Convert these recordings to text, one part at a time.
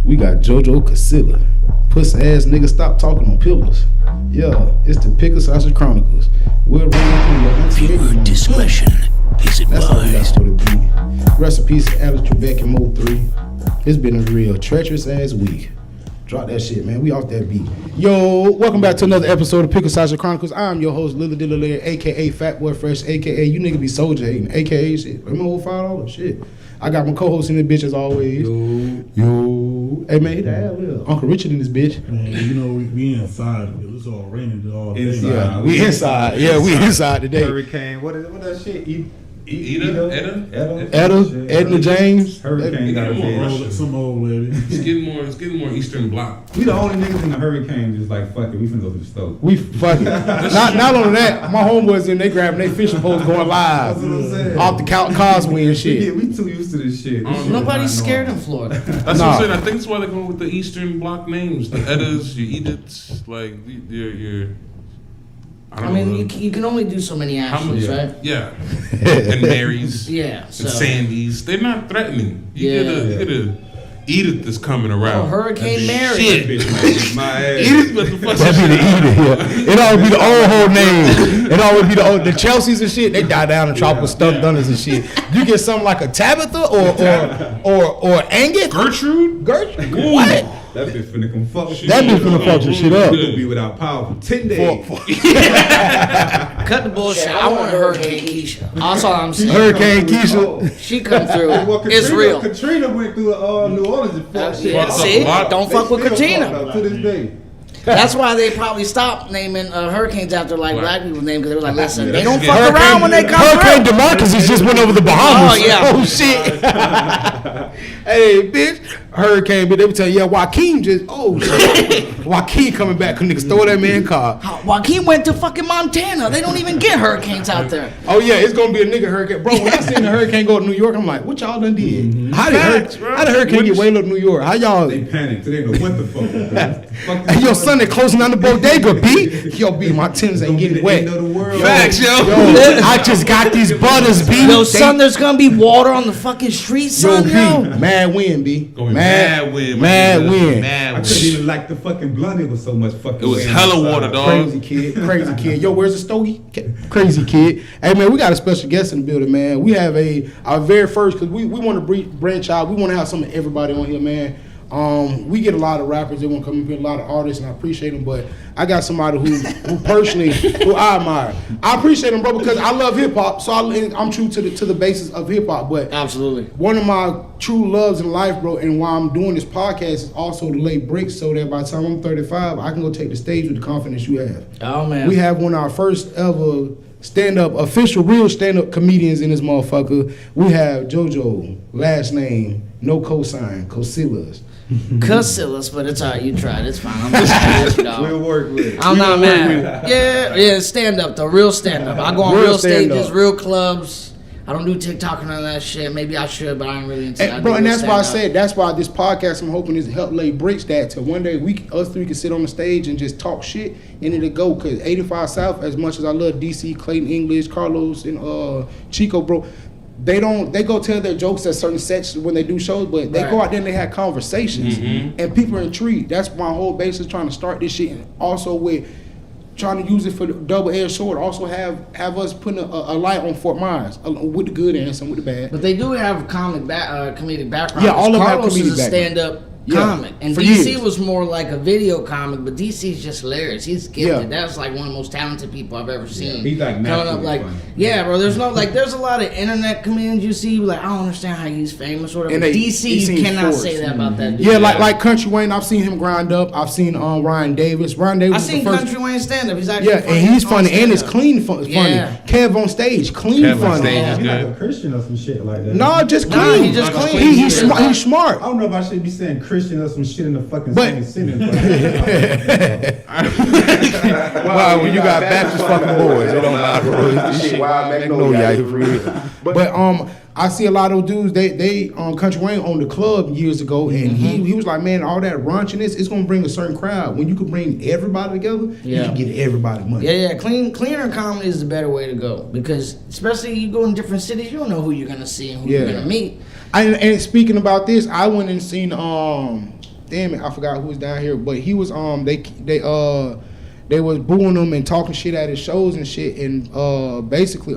We got JoJo Casillas. Puss ass nigga, stop talking on pillars. Yeah, it's the Pickled Sausage Chronicles. We'll run through your Viewer discretion is advised. That's how we got started the beat. Rest in peace to Alex Trebek and Mode 3. It's been a real treacherous ass week. Drop that shit, man. We off that beat. Yo, welcome back to another episode of Pickled Sausage Chronicles. I'm your host, Dilly, a.k.a. Fat Boy Fresh, a.k.a. you nigga be soldier hating, a.k.a. shit. Let me hold $5. Shit. I got my co-host in this bitch as always. Yo. Hey, man, hit the ad lib. Uncle Richard in this bitch. Man, you know, we inside. It was all raining all day. Yeah, we inside. Yeah, we inside today. Hurricane. What that shit? Edna James. Hurricane. Some old lady. It's getting more Eastern Bloc. We the only niggas in the hurricane just like, fuck it, we finna go to the stove. We fucking. not only that, my homeboys in, they grabbing their fishing poles going live. That's what I'm saying. Off the causeway and shit. We too used to this shit. Nobody's scared in Florida. That's what I'm saying. I think that's why they're going with the Eastern Bloc names. The Eddas, your Ediths, like your I mean, you can only do so many Ashleys, right? Yeah. And Marys. Yeah. And Sandys. They're not threatening. You get a Edith that's coming around. Oh, Hurricane Mary. Shit. My ass. Edith, what the fuck? That'd be the Edith, yeah. It always be the old whole name. It always be the Chelseas and shit. They die down in tropical stuffed dunners and shit. You get something like a Tabitha or Angus. Gertrude? What? That bitch finna come fuck shit. That bitch finna fuck some shit up. We gonna be without power for 10 days. Cut the bullshit. I want a Hurricane Keisha. That's all I'm saying. Hurricane Keisha. She come through. Well, It's real. Katrina went through New Orleans and fuck shit. Yeah, see? Don't fuck with Katrina. To this day. That's why they probably stopped naming hurricanes after like black people's names, because they were like, listen, they don't Yeah. fuck around when they come Hurricane through. Demarcus just went over the Bahamas. Oh, yeah. Oh, shit. Hey, bitch. Hurricane, but they would tell you, yeah, Joaquin just, oh, shit. Joaquin coming back, cause niggas stole that man car. Joaquin went to fucking Montana. They don't even get hurricanes out there. Oh, yeah, it's gonna be a nigga hurricane. Bro, when I seen the hurricane go to New York, I'm like, what y'all done did? Mm-hmm. How did hurricane get way up to New York? How y'all? They panicked. They didn't know what the fuck. Hey, yo, son, they closing down the bodega, B. Yo, B, my Timbs ain't getting wet. Facts, yo. I just got these butters, B. Yo, son, there's gonna be water on the fucking street, son, yo. B, mad wind, B. Mad wind. I couldn't even like the fucking blunt. It was so much fucking. It was hella water, dog. Crazy kid. Yo, where's the stogie? Crazy kid. Hey, man, we got a special guest in the building, man. We have our very first, because we want to branch out. We want to have some of everybody on here, man. We get a lot of rappers that want to come up here, a lot of artists, and I appreciate them. But I got somebody who personally, who I admire. I appreciate him, bro, because I love hip hop. So I'm true to the basis of hip hop. But absolutely, one of my true loves in life, bro, and why I'm doing this podcast is also to lay bricks so that by the time I'm 35, I can go take the stage with the confidence you have. Oh man, we have one of our first ever official real stand-up comedians in this motherfucker. We have JoJo, last name, no cosign, Casillas. Casillas, but it's alright. You tried. It's fine. I'm just kidding, dog. We'll work with it. I'm not mad. Yeah, stand up though. Real stand up. I go on real stages, real clubs. I don't do TikTok and none of that shit. Maybe I should, but I ain't really into that. Bro, and that's why I said, that's why this podcast I'm hoping is to help lay bricks that till one day us three can sit on the stage and just talk shit and it'll go. Cause 85 South, as much as I love DC, Clayton English, Carlos, and Chico, bro, they go tell their jokes at certain sets when they do shows, but they go out there and they have conversations, and people are intrigued. That's my whole basis trying to start this shit, and also with trying to use it for the double-edged sword. Also have us putting a light on Fort Myers with the good and some with the bad. But they do have comedic background. Yeah, all of them have Carlos comedic is a stand-up comic, and DC was more like a video comic, but DC's just hilarious. He's gifted. That's like one of the most talented people I've ever seen. He's like coming up like funny. Yeah, bro. There's a lot of internet comedians you see like I don't understand how he's famous or whatever. DC, you cannot say that about that dude. Yeah, like Country Wayne, I've seen him grind up. I've seen Ryan Davis. I've seen Country Wayne stand up. He's actually funny. And he's funny and it's clean funny. Yeah. Kev on stage, clean funny. He's like a Christian or some shit like that. No, just clean. He just clean. He's smart. I don't know if I should be saying Christian or some shit in the fucking same sentence. Wow, when you got Baptist fucking boys, it don't matter. Shit, wild Magnolia. But I see a lot of dudes. They Country Wayne owned the club years ago, and he was like, man, all that raunchiness, it's gonna bring a certain crowd. When you can bring everybody together, you can get everybody money. Yeah. Cleaner comedy is the better way to go, because especially you go in different cities, you don't know who you're gonna see and who you're gonna meet. And speaking about this, I went and seen damn it, I forgot who was down here, but he was they was booing him and talking shit at his shows and shit, and basically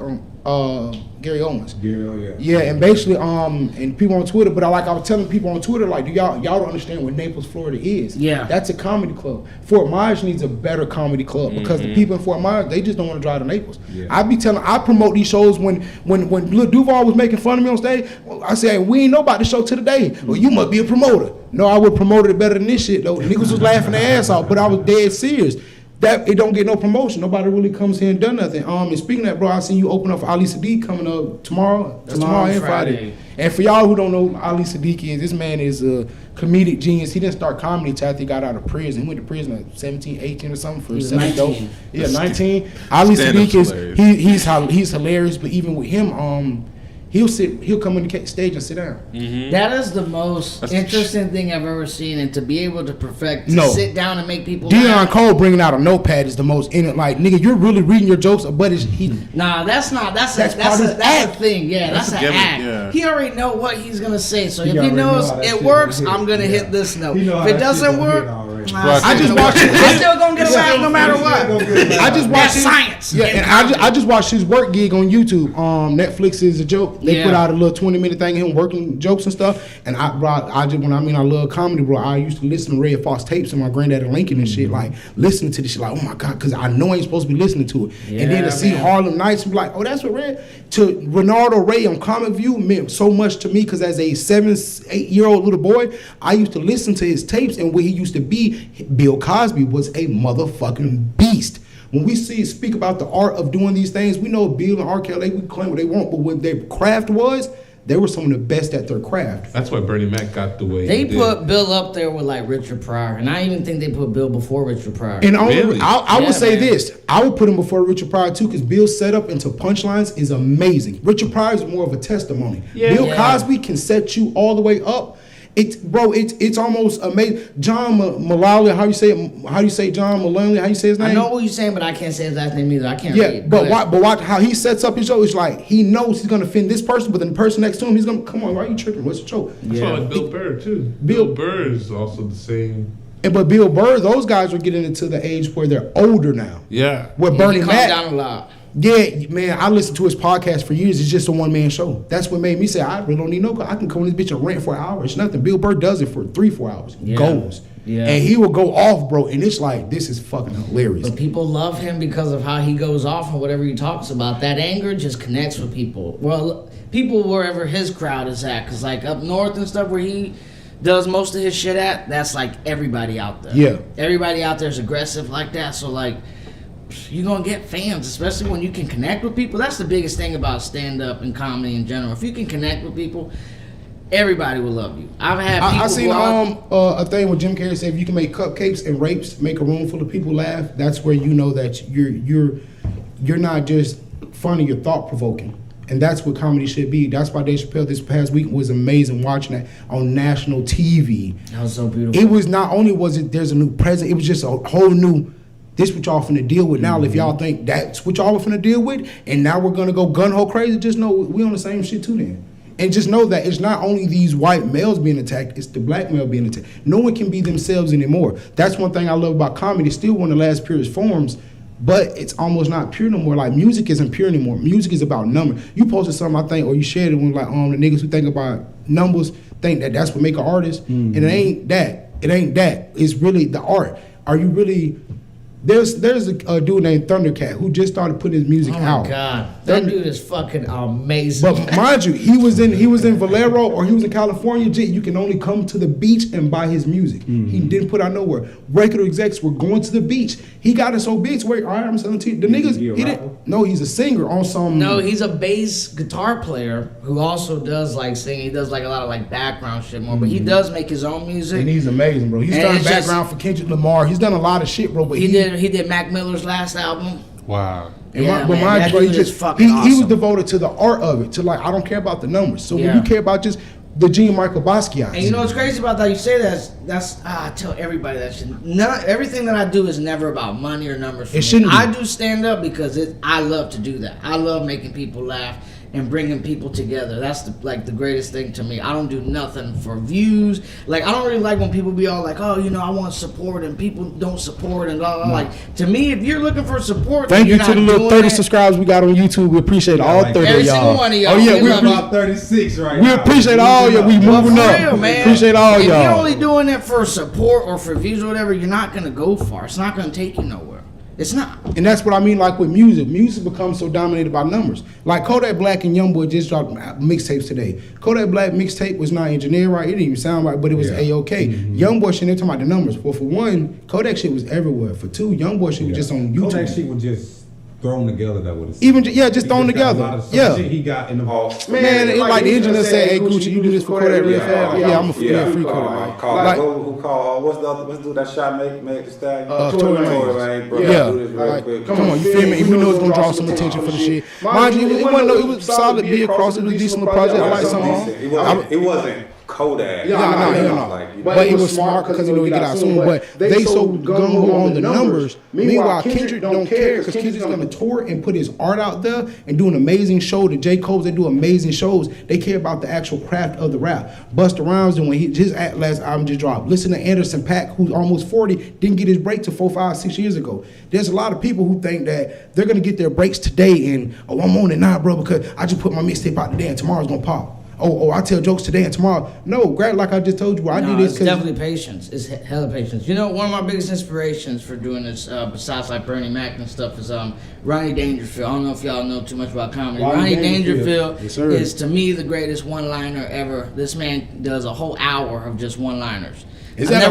Gary Owens. Yeah, and basically and people on Twitter, but I was telling people on Twitter, like, y'all don't understand what Naples, Florida is. Yeah. That's a comedy club. Fort Myers needs a better comedy club because the people in Fort Myers, they just don't want to drive to Naples. Yeah. I promote these shows when Lil Duval was making fun of me on stage. I said, hey, we ain't know about the show till today. Well, you must be a promoter. No, I would promote it better than this shit though. Niggas was laughing their ass off, but I was dead serious. That it don't get no promotion. Nobody really comes here and done nothing. And speaking of that, bro, I seen you open up for Ali Sadiq coming up tomorrow. That's tomorrow and Friday. And for y'all who don't know who Ali Sadiq is, this man is a comedic genius. He didn't start comedy till after he got out of prison. He went to prison at 17, 18 or something for selling dope. Yeah, 19. Ali Sadiq is he's hilarious, but even with him, he'll come on the stage and sit down. Mm-hmm. That is the most interesting thing I've ever seen, and to be able to perfect, sit down and make people Dion Cole bringing out a notepad is the most like, nigga, you're really reading your jokes, but that's a thing. Yeah, that's an act. Yeah. He already know what he's gonna say, so if he knows it works, I'm gonna hit this note. If it doesn't work, I just watched it. He's still gonna get a laugh no matter what. I just watched science. Yeah, and I just watched his work gig on YouTube. Netflix is a joke. They put out a little 20-minute thing of him working jokes and stuff. And I love comedy, bro. I used to listen to Ray Fox tapes and my granddaddy Lincoln and shit, like listening to this shit, like, oh my God, because I know I ain't supposed to be listening to it. Yeah, and then to see Harlem Nights and be like, oh, that's what Ray. To Renardo Ray on Comic View meant so much to me because as a 7-8-year-old little boy, I used to listen to his tapes, and where he used to be, Bill Cosby was a motherfucking beast. When we speak about the art of doing these things, we know Bill and R. Kelly, we claim what they want, but what their craft was, they were some of the best at their craft. That's why Bernie Mac got the way they put Bill up there with like Richard Pryor, and I even think they put Bill before Richard Pryor. And I would say this, I would put him before Richard Pryor too, because Bill's setup into punchlines is amazing. Richard Pryor is more of a testimony. Bill Cosby can set you all the way up. It's almost amazing. John Mulaney, how you say John Mulaney? How you say his name? I know what you're saying, but I can't say his last name either. I can't read. Yeah, but watch how he sets up his show. It's like he knows he's gonna offend this person, but then the person next to him, he's gonna come on. Why are you tripping? What's the joke? That's like Bill Burr too. Bill Burr is also the same. But Bill Burr, those guys are getting into the age where they're older now. Yeah. Where Bernie Mac down a lot. Yeah, man, I listened to his podcast for years. It's just a one-man show. That's what made me say, I really don't need no. I can come on this bitch and rant for an hour. It's nothing. Bill Burr does it for 3-4 hours. Yeah. Goes. Yeah. And he will go off, bro. And it's like, this is fucking hilarious. But people love him because of how he goes off and whatever he talks about. That anger just connects with people. Well, people wherever his crowd is at. Because like up north and stuff where he does most of his shit at, that's like everybody out there. Yeah. Everybody out there is aggressive like that. So like, you're going to get fans, especially when you can connect with people. That's the biggest thing about stand-up and comedy in general. If you can connect with people, everybody will love you. I've had people I seen a thing where Jim Carrey said, if you can make cupcakes and rapes make a room full of people laugh, that's where you know that you're not just funny, you're thought-provoking. And that's what comedy should be. That's why Dave Chappelle this past week was amazing watching that on national TV. That was so beautiful. It was not only there's a new president, it was just a whole new, this what y'all finna deal with now. If y'all think that's what y'all were finna deal with, and now we're gonna go gun-ho crazy, just know we on the same shit too then. And just know that it's not only these white males being attacked, it's the black male being attacked. No one can be themselves anymore. That's one thing I love about comedy. It's still one of the last purest forms, but it's almost not pure no more. Like, music isn't pure anymore. Music is about numbers. You posted something, I think, or you shared it when like the niggas who think about numbers think that that's what make an artist. And it ain't that. It ain't that. It's really the art. Are you really... There's a dude named Thundercat who just started putting his music out. Oh my God, that dude is fucking amazing. But mind you, he was in Valero or he was in California. You can only come to the beach and buy his music. He didn't put out nowhere. Regular execs were going to the beach. He got it so big. Wait, all right, I'm selling to you. The niggas. He didn't. No, he's a singer on some. No, he's a bass guitar player who also does like singing. He does like a lot of like background shit more, but he does make his own music. And he's amazing, bro. He's done background for Kendrick Lamar. He's done a lot of shit, bro. But he did Mac Miller's last album. Wow. He was devoted to the art of it. To like, I don't care about the numbers. So when you care about just the Gene Michael Basquiat. And you know what's crazy about that? You say that's I tell everybody that shit. Everything that I do is never about money or numbers. It shouldn't be. I do stand up because I love to do that. I love making people laugh. and bringing people together. That's the greatest thing to me. I don't do nothing for views. Like, I don't really like when people be all like, oh, you know, I want support and people don't support and blah, blah, blah. Like, to me, if you're looking for support, thank you you're to the not little doing 30 that. subscribers we got on YouTube. We appreciate all like 30 every of y'all. single one of y'all. Oh yeah, We we love About 36 right we now. appreciate all y'all. We But moving for up. real, man. Appreciate all if y'all. you're only doing it for support or for views or whatever, you're not gonna go far. It's not gonna take you nowhere. It's not. And that's what I mean, like with music. Music becomes so dominated by numbers. Like Kodak Black and Youngboy just dropped mixtapes today. Kodak Black mixtape was not engineered right. It didn't even sound right, but it was A-OK. Youngboy shit, they're talking about the numbers. Well, for one, Kodak shit was everywhere. For two, Youngboy shit was just on YouTube. Kodak shit was just thrown together. That would just thrown together. Yeah. Shit he got in the vault. Man, it like the engineer said, hey Gucci, you do this for Kodak real fast? Yeah, I'm a free Kodak. Like, who called, what's the dude that shot make the stallion? Tory Lanez. Bro. Yeah. Do this real quick. Come on, you feel me? We know it's gonna draw some attention for the shit. Mind you, it was solid B across. It was a decent little project. I like some. It wasn't Kodak. No. But it was smart because you know he get out soon. But they so gung ho on the numbers. Meanwhile, Kendrick don't care because Kendrick's gonna tour and put his art out there and do an amazing show. The J. Cole's, they do amazing shows. They care about the actual craft of the rap. Busta Rhymes, and when his last album just dropped. Listen to Anderson .Paak, who's almost 40, didn't get his break till 4, 5, 6 years ago. There's a lot of people who think that they're gonna get their breaks today and I'm on it now, bro, because I just put my mixtape out today and tomorrow's gonna pop. Oh, I tell jokes today and tomorrow. No, Greg, like I just told you, I do this it's because definitely patience. It's hella patience. You know, one of my biggest inspirations for doing this, besides like Bernie Mac and stuff, is Ronnie Dangerfield. I don't know if y'all know too much about comedy. Ronnie Dangerfield is to me the greatest one-liner ever. This man does a whole hour of just one-liners. Is that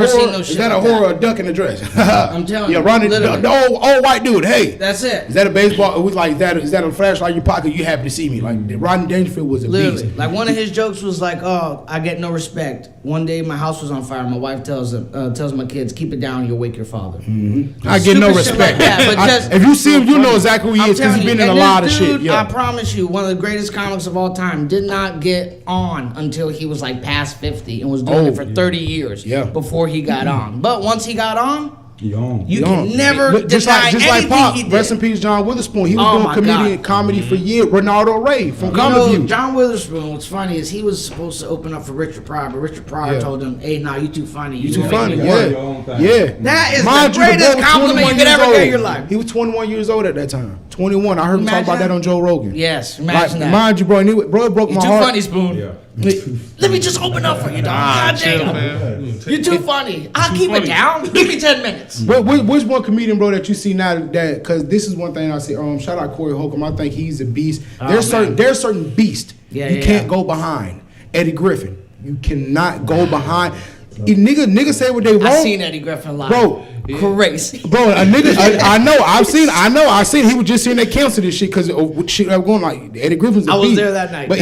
a horror or duck in a dress? I'm telling you. Yeah, Ronnie, the old white dude. Hey, that's it. Is that a baseball? It was like that. Is that a flashlight in your pocket? You happy to see me? Like Rodney Dangerfield was a beast. Like one of his jokes was like, "Oh, I get no respect. One day my house was on fire. My wife tells my kids, keep it down. You'll wake your father. Mm-hmm. I get no respect. Like that, but if you see him, you know exactly who he is because he's been in a lot of shit. Yeah. I promise you, one of the greatest comics of all time did not get on until he was like past 50 and was doing it for 30 years before he got on. But once he got on, you can never deny anything Pop. he did. Rest in peace, John Witherspoon. He was doing comedy for years. Ronaldo Ray from Comedy View. John Witherspoon, what's funny is he was supposed to open up for Richard Pryor, but Richard Pryor told him, hey, nah, you too funny. You too funny, Yeah. That is the greatest compliment you could ever get in your life. He was 21 years old at that time. 21. I heard him talk about that on Joe Rogan. Yes, imagine that. Mind you, bro, it broke my heart. You too funny, Spoon. Yeah. Let me just open up for you, dog. You're too funny. I'll keep it down. Give me 10 minutes. Which one comedian, bro, that you see now that, because this is one thing I say, shout out Corey Holcomb. I think he's a beast. There's certain beast you can't go behind. Eddie Griffin. You cannot go behind. Niggas say what they want. I seen Eddie Griffin live. Bro, crazy. Bro, a nigga, I've seen. He was just saying they canceled this shit because shit was going like Eddie Griffin's a beast. I was there that night. But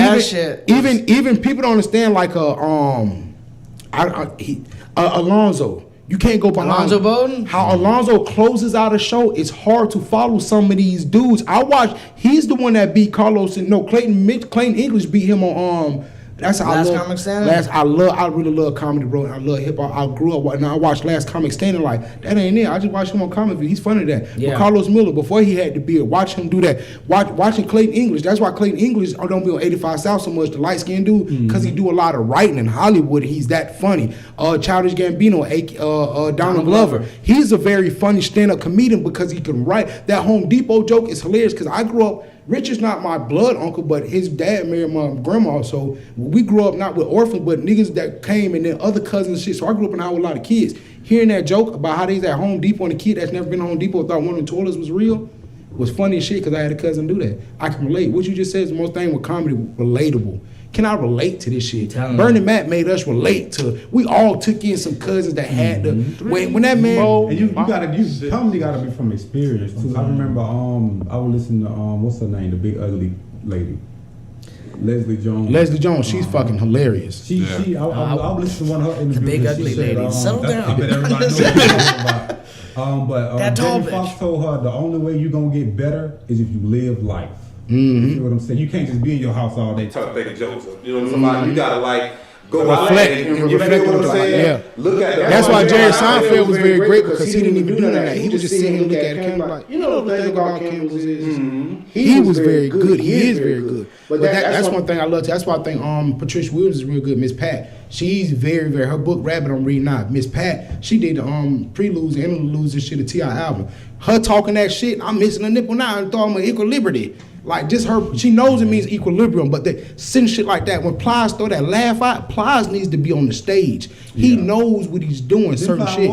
even people don't understand like Alonzo. You can't go behind Alonzo Bowden. How Alonzo closes out a show, it's hard to follow some of these dudes. He's the one that beat Carlos and Clayton English beat him on That's how Last Comic Standing? I really love comedy, bro. I love hip hop. I grew up and I watched Last Comic Standing. Like that ain't it. I just watched him on Comic View. He's funny at that. Yeah. But Carlos Miller, before he had the beard, watch him do that. Watching Clayton English. That's why Clayton English don't be on 85 South so much. The light skinned dude, because he do a lot of writing in Hollywood. He's that funny. Childish Gambino, Donald Glover. He's a very funny stand-up comedian because he can write. That Home Depot joke is hilarious because I grew up. Richard's not my blood uncle, but his dad married my grandma. So we grew up not with orphans, but niggas that came and then other cousins and shit. So I grew up in a house with a lot of kids. Hearing that joke about how they's at Home Depot and a kid that's never been to Home Depot thought one of the toilets was real was funny as shit because I had a cousin do that. I can relate. What you just said is the most thing with comedy, relatable. Can I relate to this shit? Bernie Mac made us relate to. We all took in some cousins that had to. When that man. And you comedy gotta be from experience too. I remember I would listen to what's her name, the big ugly lady, Leslie Jones. Leslie Jones, she's fucking hilarious. I would listen to one of her interviews. The big ugly lady. Settle down. I bet everybody knows what I'm talking about. But Jamie Foxx told her the only way you're gonna get better is if you live life. Mm-hmm. You know what I'm saying? You can't just be in your house all day making jokes. You know, somebody you gotta like go reflect and you know what I'm saying? Yeah. Look at that's why Jerry Seinfeld was very great because he didn't even do that. He was just sitting and look at the camera like, you know the thing about cameras is he was very good. He is very good. But that's one thing I love. That's why I think Patricia Williams is real good. Miss Pat, she's very, very. Her book Rabbit I'm reading now. Miss Pat, she did the preludes and interludes and shit of T.I. album. Her talking that shit, I'm missing a nipple now and throwing my equilibrium. Like just her, she knows it means equilibrium, but they send shit like that. When Plies throw that laugh out, Plies needs to be on the stage. He knows what he's doing. Certain shit.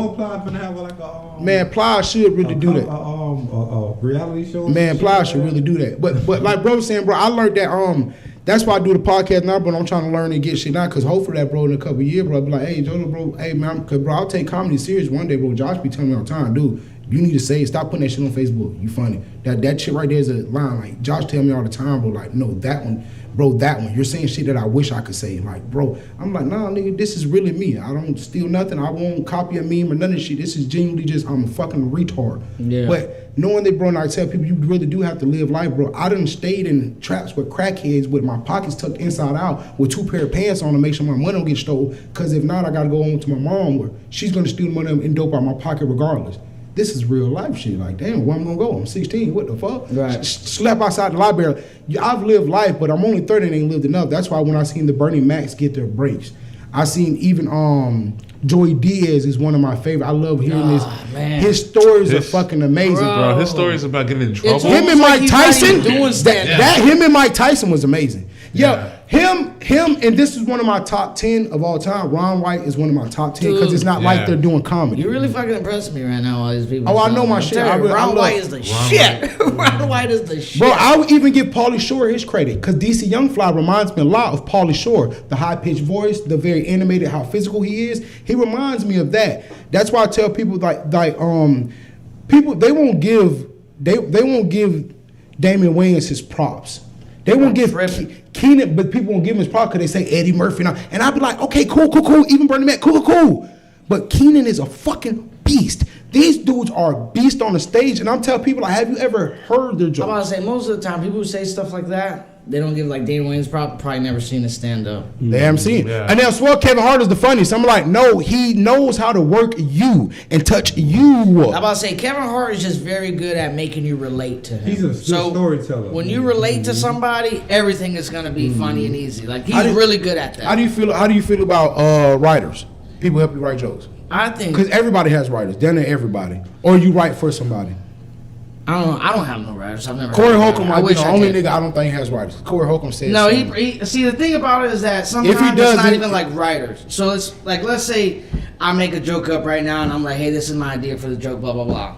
Man, Plies should really do that. Reality show. Man, Plies should really do that. But like bro was saying, bro, I learned that that's why I do the podcast now, but I'm trying to learn and get shit now. Cause hopefully that bro in a couple of years, bro, I'll be like, hey JoJo, bro, hey man, cause bro, I'll take comedy serious one day, bro. Josh be telling me all the time, dude. You need to say it. Stop putting that shit on Facebook. You funny. That shit right there is a line. Like, Josh tell me all the time, bro, like, no, that one, bro, that one. You're saying shit that I wish I could say. Like, bro, I'm like, nah, nigga, this is really me. I don't steal nothing. I won't copy a meme or none of this shit. This is genuinely just, I'm a fucking retard. Yeah. But knowing that, bro, and I tell people, you really do have to live life, bro. I done stayed in traps with crackheads with my pockets tucked inside out with 2 pair of pants on to make sure my money don't get stolen. Because if not, I got to go home to my mom where she's going to steal money and dope out my pocket regardless. This is real life shit. Like, damn, where I'm gonna go? I'm 16. What the fuck? Right. Slept outside the library. I've lived life, but I'm only 30 and ain't lived enough. That's why when I seen the Bernie Macs get their breaks, I seen even Joey Diaz is one of my favorite. I love hearing his stories are fucking amazing, bro. His stories about getting in trouble. Him and Mike Tyson. Him and Mike Tyson was amazing. Yeah. Him, and this is one of my top 10 of all time. Ron White is one of my top 10 because it's not like they're doing comedy. You really fucking impressing me right now, all these people. Oh, I know my shit. Ron White is the shit. Ron White is the shit. Bro, I would even give Pauly Shore his credit because DC Young Fly reminds me a lot of Pauly Shore. The high-pitched voice, the very animated, how physical he is. He reminds me of that. That's why I tell people people they won't give Damian Wayans his props. They won't give Keenan, but people won't give him his props because they say Eddie Murphy. And I'll be like, okay, cool. Even Bernie Mac, cool. But Keenan is a fucking beast. These dudes are beasts on the stage. And I'm telling people, like, have you ever heard their jokes? I'm about to say, most of the time, people who say stuff like that, they don't give like Damian Wayans probably never seen a stand-up. They haven't seen it. And they'll swear Kevin Hart is the funniest. I'm like, no, he knows how to work you and touch you. I'm about to say, Kevin Hart is just very good at making you relate to him. He's a storyteller. When you relate to somebody, everything is gonna be funny and easy. Like he's really good at that. How do you feel about writers? People help you write jokes. I think because everybody has writers. Damn near everybody. Or you write for somebody. I don't have no writers. I've never. Corey Holcomb might be the only nigga I don't think has writers. Corey Holcomb says no. He see the thing about it is that sometimes it's not even like writers. So it's like let's say I make a joke up right now and I'm like, hey, this is my idea for the joke, blah blah blah,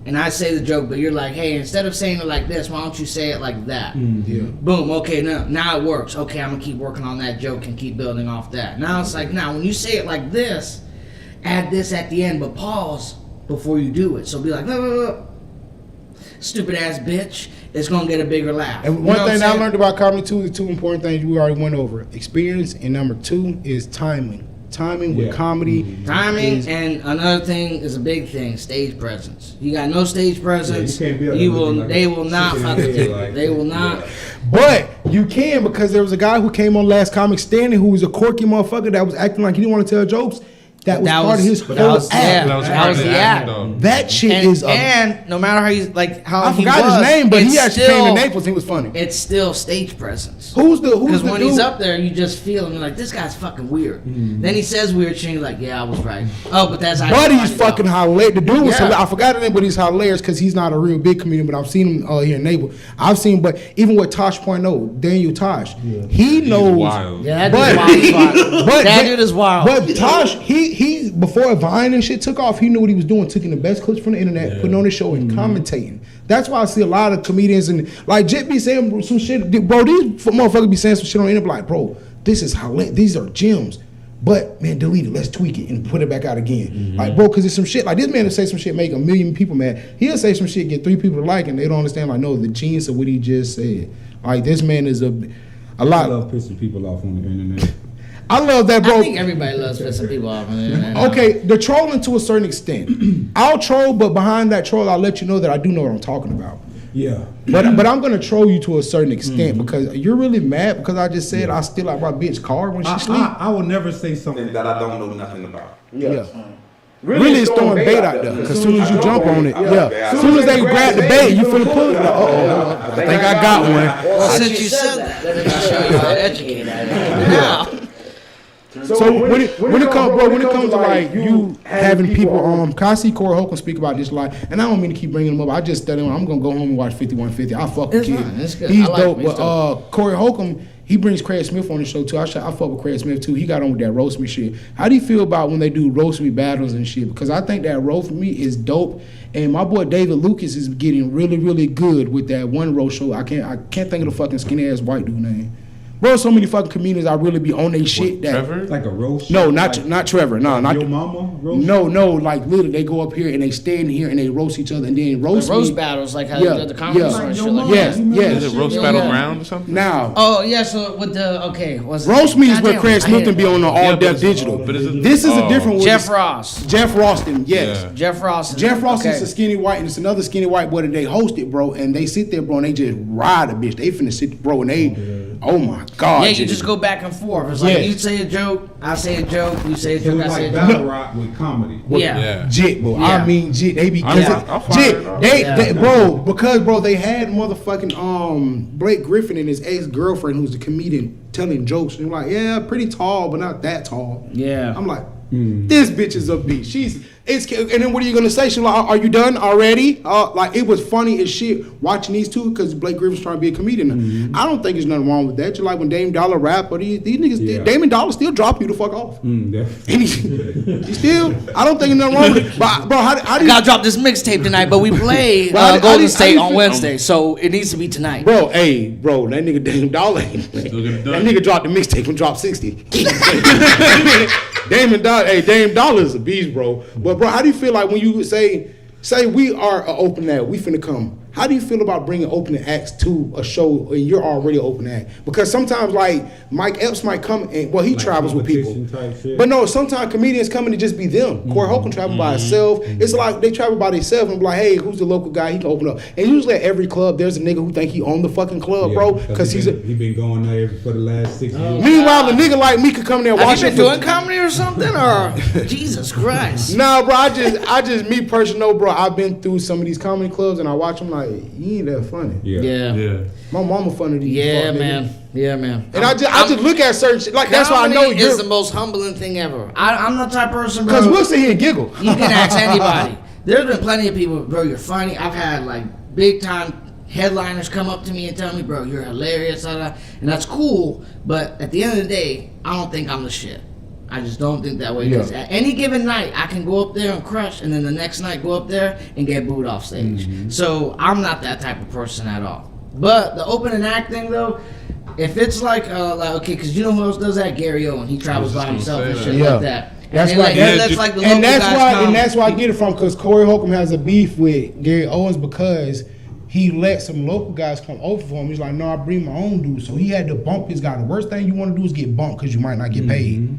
and I say the joke, but you're like, hey, instead of saying it like this, why don't you say it like that? Boom. Okay, now it works. Okay, I'm gonna keep working on that joke and keep building off that. Now it's like when you say it like this, add this at the end, but pause before you do it. So be like, no. Stupid ass bitch, it's gonna get a bigger laugh. And one thing I learned about comedy too, the 2 important things we already went over: experience, and number 2 is timing. Timing with comedy. Timing, and another thing is a big thing: stage presence. You got no stage presence, they will not fuck with you. They will not. But you can, because there was a guy who came on Last Comic Standing who was a quirky motherfucker that was acting like he didn't want to tell jokes. That was part of his whole act. That was the act. That shit is. And no matter how he's like, how I forgot his name, but he actually came to Naples. He was funny. It's still stage presence. Who's the Because when he's up there, you just feel him like this guy's fucking weird. Then he says weird shit. You're like, yeah, I was right. Oh, but that's. But he's fucking hilarious. The dude was. I forgot his name, but he's hilarious because he's not a real big comedian. But I've seen him here in Naples. I've seen, but even with Tosh .0, Daniel Tosh, he knows. Wild. Yeah, that dude is wild. But Tosh, he before Vine and shit took off, he knew what he was doing, taking the best clips from the internet, putting on the show and commentating. That's why I see a lot of comedians and like Jet be saying some shit, bro. These motherfuckers be saying some shit on the internet, like, bro, this is hilarious. These are gems. But man, delete it. Let's tweak it and put it back out again. Like, bro, because it's some shit. Like this man will say some shit, make 1 million people mad. He'll say some shit, get 3 people to like, and they don't understand. Like, no, the genius of what he just said. Like this man is a lot. I love pissing people off on the internet. I love that, bro. I think everybody loves pissing people off on the internet. Okay, the trolling to a certain extent. I'll troll, but behind that troll, I'll let you know that I do know what I'm talking about. Yeah. But I'm gonna troll you to a certain extent because you're really mad because I just said I steal out my bitch car when she sleep. I will never say something that I don't know nothing about. Yeah. Really it's throwing bait out there. Because as soon as you jump on it, as soon as they grab the bait, you finna pull it. I think I got one. Since you said that. Let me show you how educated I am. Now. So when it comes to like you having people, cause I see Corey Holcomb speak about this a lot, and I don't mean to keep bringing him up. I just study him. I'm gonna go home and watch 5150. I fuck with kid. It's good. He's I like dope. him. He's But Corey Holcomb, he brings Craig Smith on the show too. I fuck with Craig Smith too. He got on with that roast me shit. How do you feel about when they do roast me battles and shit? Because I think that roast me is dope. And my boy David Lucas is getting really, really good with that one roast show. I can't think of the fucking skinny ass white dude name. Bro, so many fucking comedians I really be on they shit. That Trevor? Like a roast? No, not Trevor. No, not Your mama roast? No, like literally they go up here and they stand here and they roast each other and then roast Battles, like how you got the comedy store and shit like yes, that. yes. Is it roast battleground or something? Now, Oh yeah, so with the what's roast me is where Goddamn, Craig I Smith hate can be it. on the all Yeah, but deaf it's- digital. but is it- This is a oh. different one. Jeff Ross. Jeff Roston, yes. Yeah. Jeff Ross. Jeff Ross okay. is a skinny white, and it's another skinny white boy that they host it, bro, and they sit there, bro, and they just ride a bitch. They finna sit, bro, and they, oh my God. Yeah, you just go back and forth. It's like Yes. you say a joke, I say a joke, you say a So joke, it's I say like a battle joke. rock with comedy. Yeah. Yeah. Jit, bro. Yeah. I mean, Jit. They be I'll fire it up. Jit. Bro, they had motherfucking Blake Griffin and his ex girlfriend, who's the comedian, telling jokes. And like, yeah, pretty tall, but not that tall. Yeah. I'm like, this bitch is a beast. And then what are you gonna say? She's like, are you done already? Like it was funny as shit watching these two because Blake Griffin's trying to be a comedian. I don't think there's nothing wrong with that. Just like when Dame Dollar rap, or these niggas, Yeah. Damon Dollar still drop you the fuck off. Definitely. And he still, I don't think there's nothing wrong with it. But bro, how do I you? gotta drop this mixtape tonight, but we play Well, how do Golden you State on feel- Wednesday, so it needs to be tonight. Bro, that nigga Dame Dollar, get that it done. nigga dropped the mixtape and dropped 60. Dame Dollar is a beast, bro. But bro, how do you feel like when you say we are an open act, we finna come? How do you feel about bringing opening acts to a show and you're already an open act? Because sometimes like Mike Epps might come and he Like travels with people. competition type shit. But no, sometimes comedians come in to just be them. Corey Holcomb travel by himself. It's like they travel by themselves and be like, hey, who's the local guy? He can open up. And usually at every club, there's a nigga who think he own the fucking club, Yeah, bro. Because he been going there for the last 6 years. Meanwhile, a nigga like me could come in there and Have watch you it. been doing comedy or something, or Jesus Christ? Nah, bro, I just me personal, bro. I've been through some of these comedy clubs and I watch them like, you ain't that funny. Yeah. Yeah. My mama funny to you. Yeah, fuck, nigga. man. Yeah, man. And I just look at certain shit. Like, that's why I know Comedy is you're. the most humbling thing ever. I'm the type of person, bro. Because we'll sit here and giggle. You can ask anybody. There's been plenty of people, bro, you're funny. I've had like big time headliners come up to me and tell me, bro, you're hilarious, and that's cool. But at the end of the day, I don't think I'm the shit. I just don't think that way. Because at any given night, I can go up there and crush, and then the next night go up there and get booed off stage. So I'm not that type of person at all. But the opening act thing, though, if it's like okay, because you know who else does that? Gary Owen. He travels by himself and shit like that. That's And why. that's like the local guys come. And that's why I get it from. Because Corey Holcomb has a beef with Gary Owens because he let some local guys come over for him. He's like, no, I bring my own dude. So he had to bump his guy. The worst thing you want to do is get bumped because you might not get paid.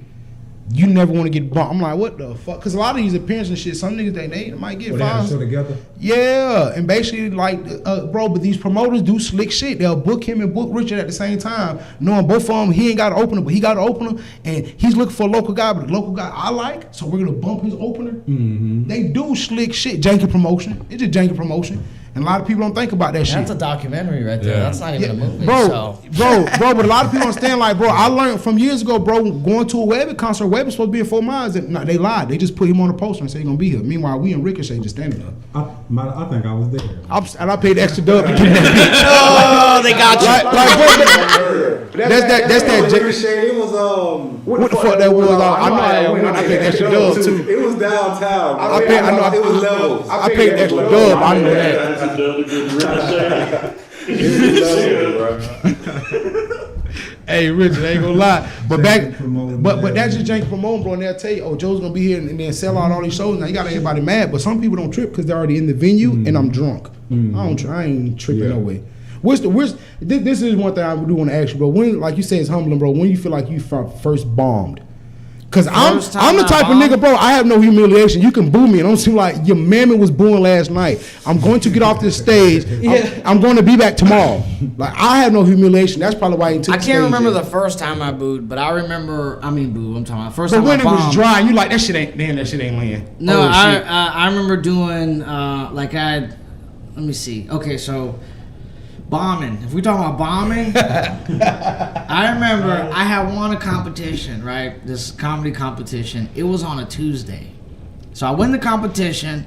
You never want to get bumped. I'm like, what the fuck? Because a lot of these appearances and shit, some niggas they might get They had a fined. show together. Yeah, and basically like, bro, but these promoters do slick shit. They'll book him and book Richard at the same time, knowing both of them. He ain't got an opener, but he got an opener, and he's looking for a local guy, but the local guy I like, so we're gonna bump his opener. They do slick shit, janky promotion. It's just janky promotion, and a lot of people don't think about that shit. That's a documentary right there. Yeah. That's not even a movie. Bro, So. but a lot of people understand, like, bro, I learned from years ago, bro, going to a Webbie concert. Webbie's supposed to be in 4 miles, and they lied. They just put him on a poster and said he's gonna be here. Meanwhile, we and Ricochet just standing there. I think I was there. And I paid extra dub to get in that Oh, they got you. That's that. Ricochet, it was What the fuck that was? I know I went. I paid extra dub too. It was downtown. I know. It was levels. I paid extra dub. I know that. That's another good Ricochet. Hey, Richard, I ain't gonna lie. But Promoting but that. that's just janky promoting, bro. And they'll tell you, oh, Joe's gonna be here and then sell out all these shows. Now you got everybody mad, but some people don't trip because they're already in the venue and I'm drunk. I ain't tripping no way. This is one thing I do want to ask you, bro. When, like you say, it's humbling, bro. When you feel like you first bombed? Cause I'm the type of nigga, bro. I have no humiliation. You can boo me, and don't seem like your mammy was booing last night. I'm going to get off this stage. I'm going to be back tomorrow. Like I have no humiliation. That's probably why he took. I can't remember the first time I booed, but I remember. I'm talking about first But time when I it bombed. was dry, you like that shit ain't land. No, Oh, shit. I remember doing let me see. Okay, so bombing. If we talking about bombing, I remember I had won a competition, right? This comedy competition. It was on a Tuesday. So I win the competition,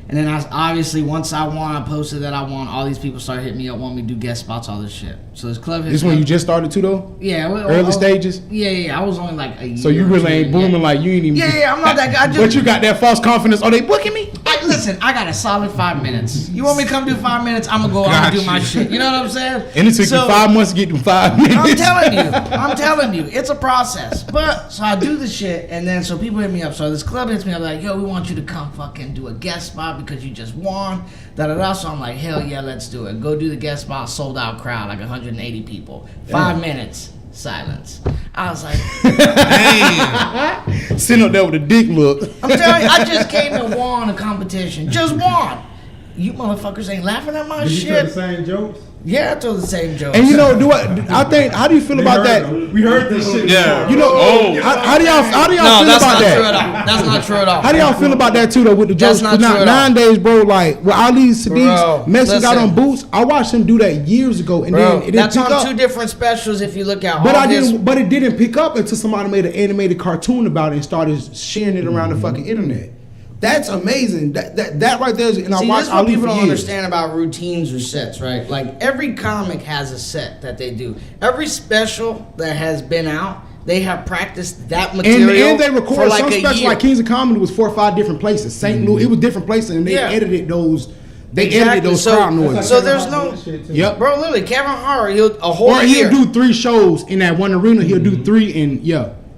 and then obviously once I won, I posted that I won. All these people started hitting me up, wanting me to do guest spots, all this shit. So this club. This one you just started too though? Yeah. Early stages? Yeah. I was only like a year. So you really ain't booming like you ain't even. Yeah, I'm not that guy. But you got that false confidence. Oh, they booking me? Listen, I got a solid 5 minutes. You want me to come do 5 minutes? I'm gonna go out and do my shit. You know what I'm saying? And it took you 5 months to get them 5 minutes. I'm telling you, it's a process. But so I do the shit, and then so people hit me up. So this club hits me up like, yo, we want you to come fucking do a guest spot because you just won. So I'm like, hell yeah, let's do it. Go do the guest spot, sold out crowd, like 180 people. 5 minutes. Silence. I was like, damn. Sitting up there with a dick look. I'm telling you, I just came and won a competition. Just won. You motherfuckers ain't laughing at my Did shit. you tell the same jokes? Yeah, I told the same jokes. And you know, I think, how do you feel about that? We heard this shit. Yeah. You know, how do y'all feel about that? That's not true at all. How do y'all feel about that too though with the jokes? That's not true at all. Nowadays, bro, like when Ali Bro, Sadiq, Messi got on Boots, I watched him do that years ago, and then it didn't that's pick on up. 2 different specials. If you look at But all but it didn't pick up until somebody made an animated cartoon about it and started sharing it around the fucking internet. That's amazing. That right there is, and I watched this is what Ali people for don't years. understand about routines or sets, right? Like every comic has a set that they do. Every special that has been out, they have practiced that material. And they record for like some a specials year. like Kings of Comedy was 4 or 5 different places. St. Louis, it was different places, and they edited those. They edited those crowd noises. So there's no, Yep. bro. Literally, Kevin Hart, a whole Or year. he'll do 3 shows in that one arena. He'll do 3 and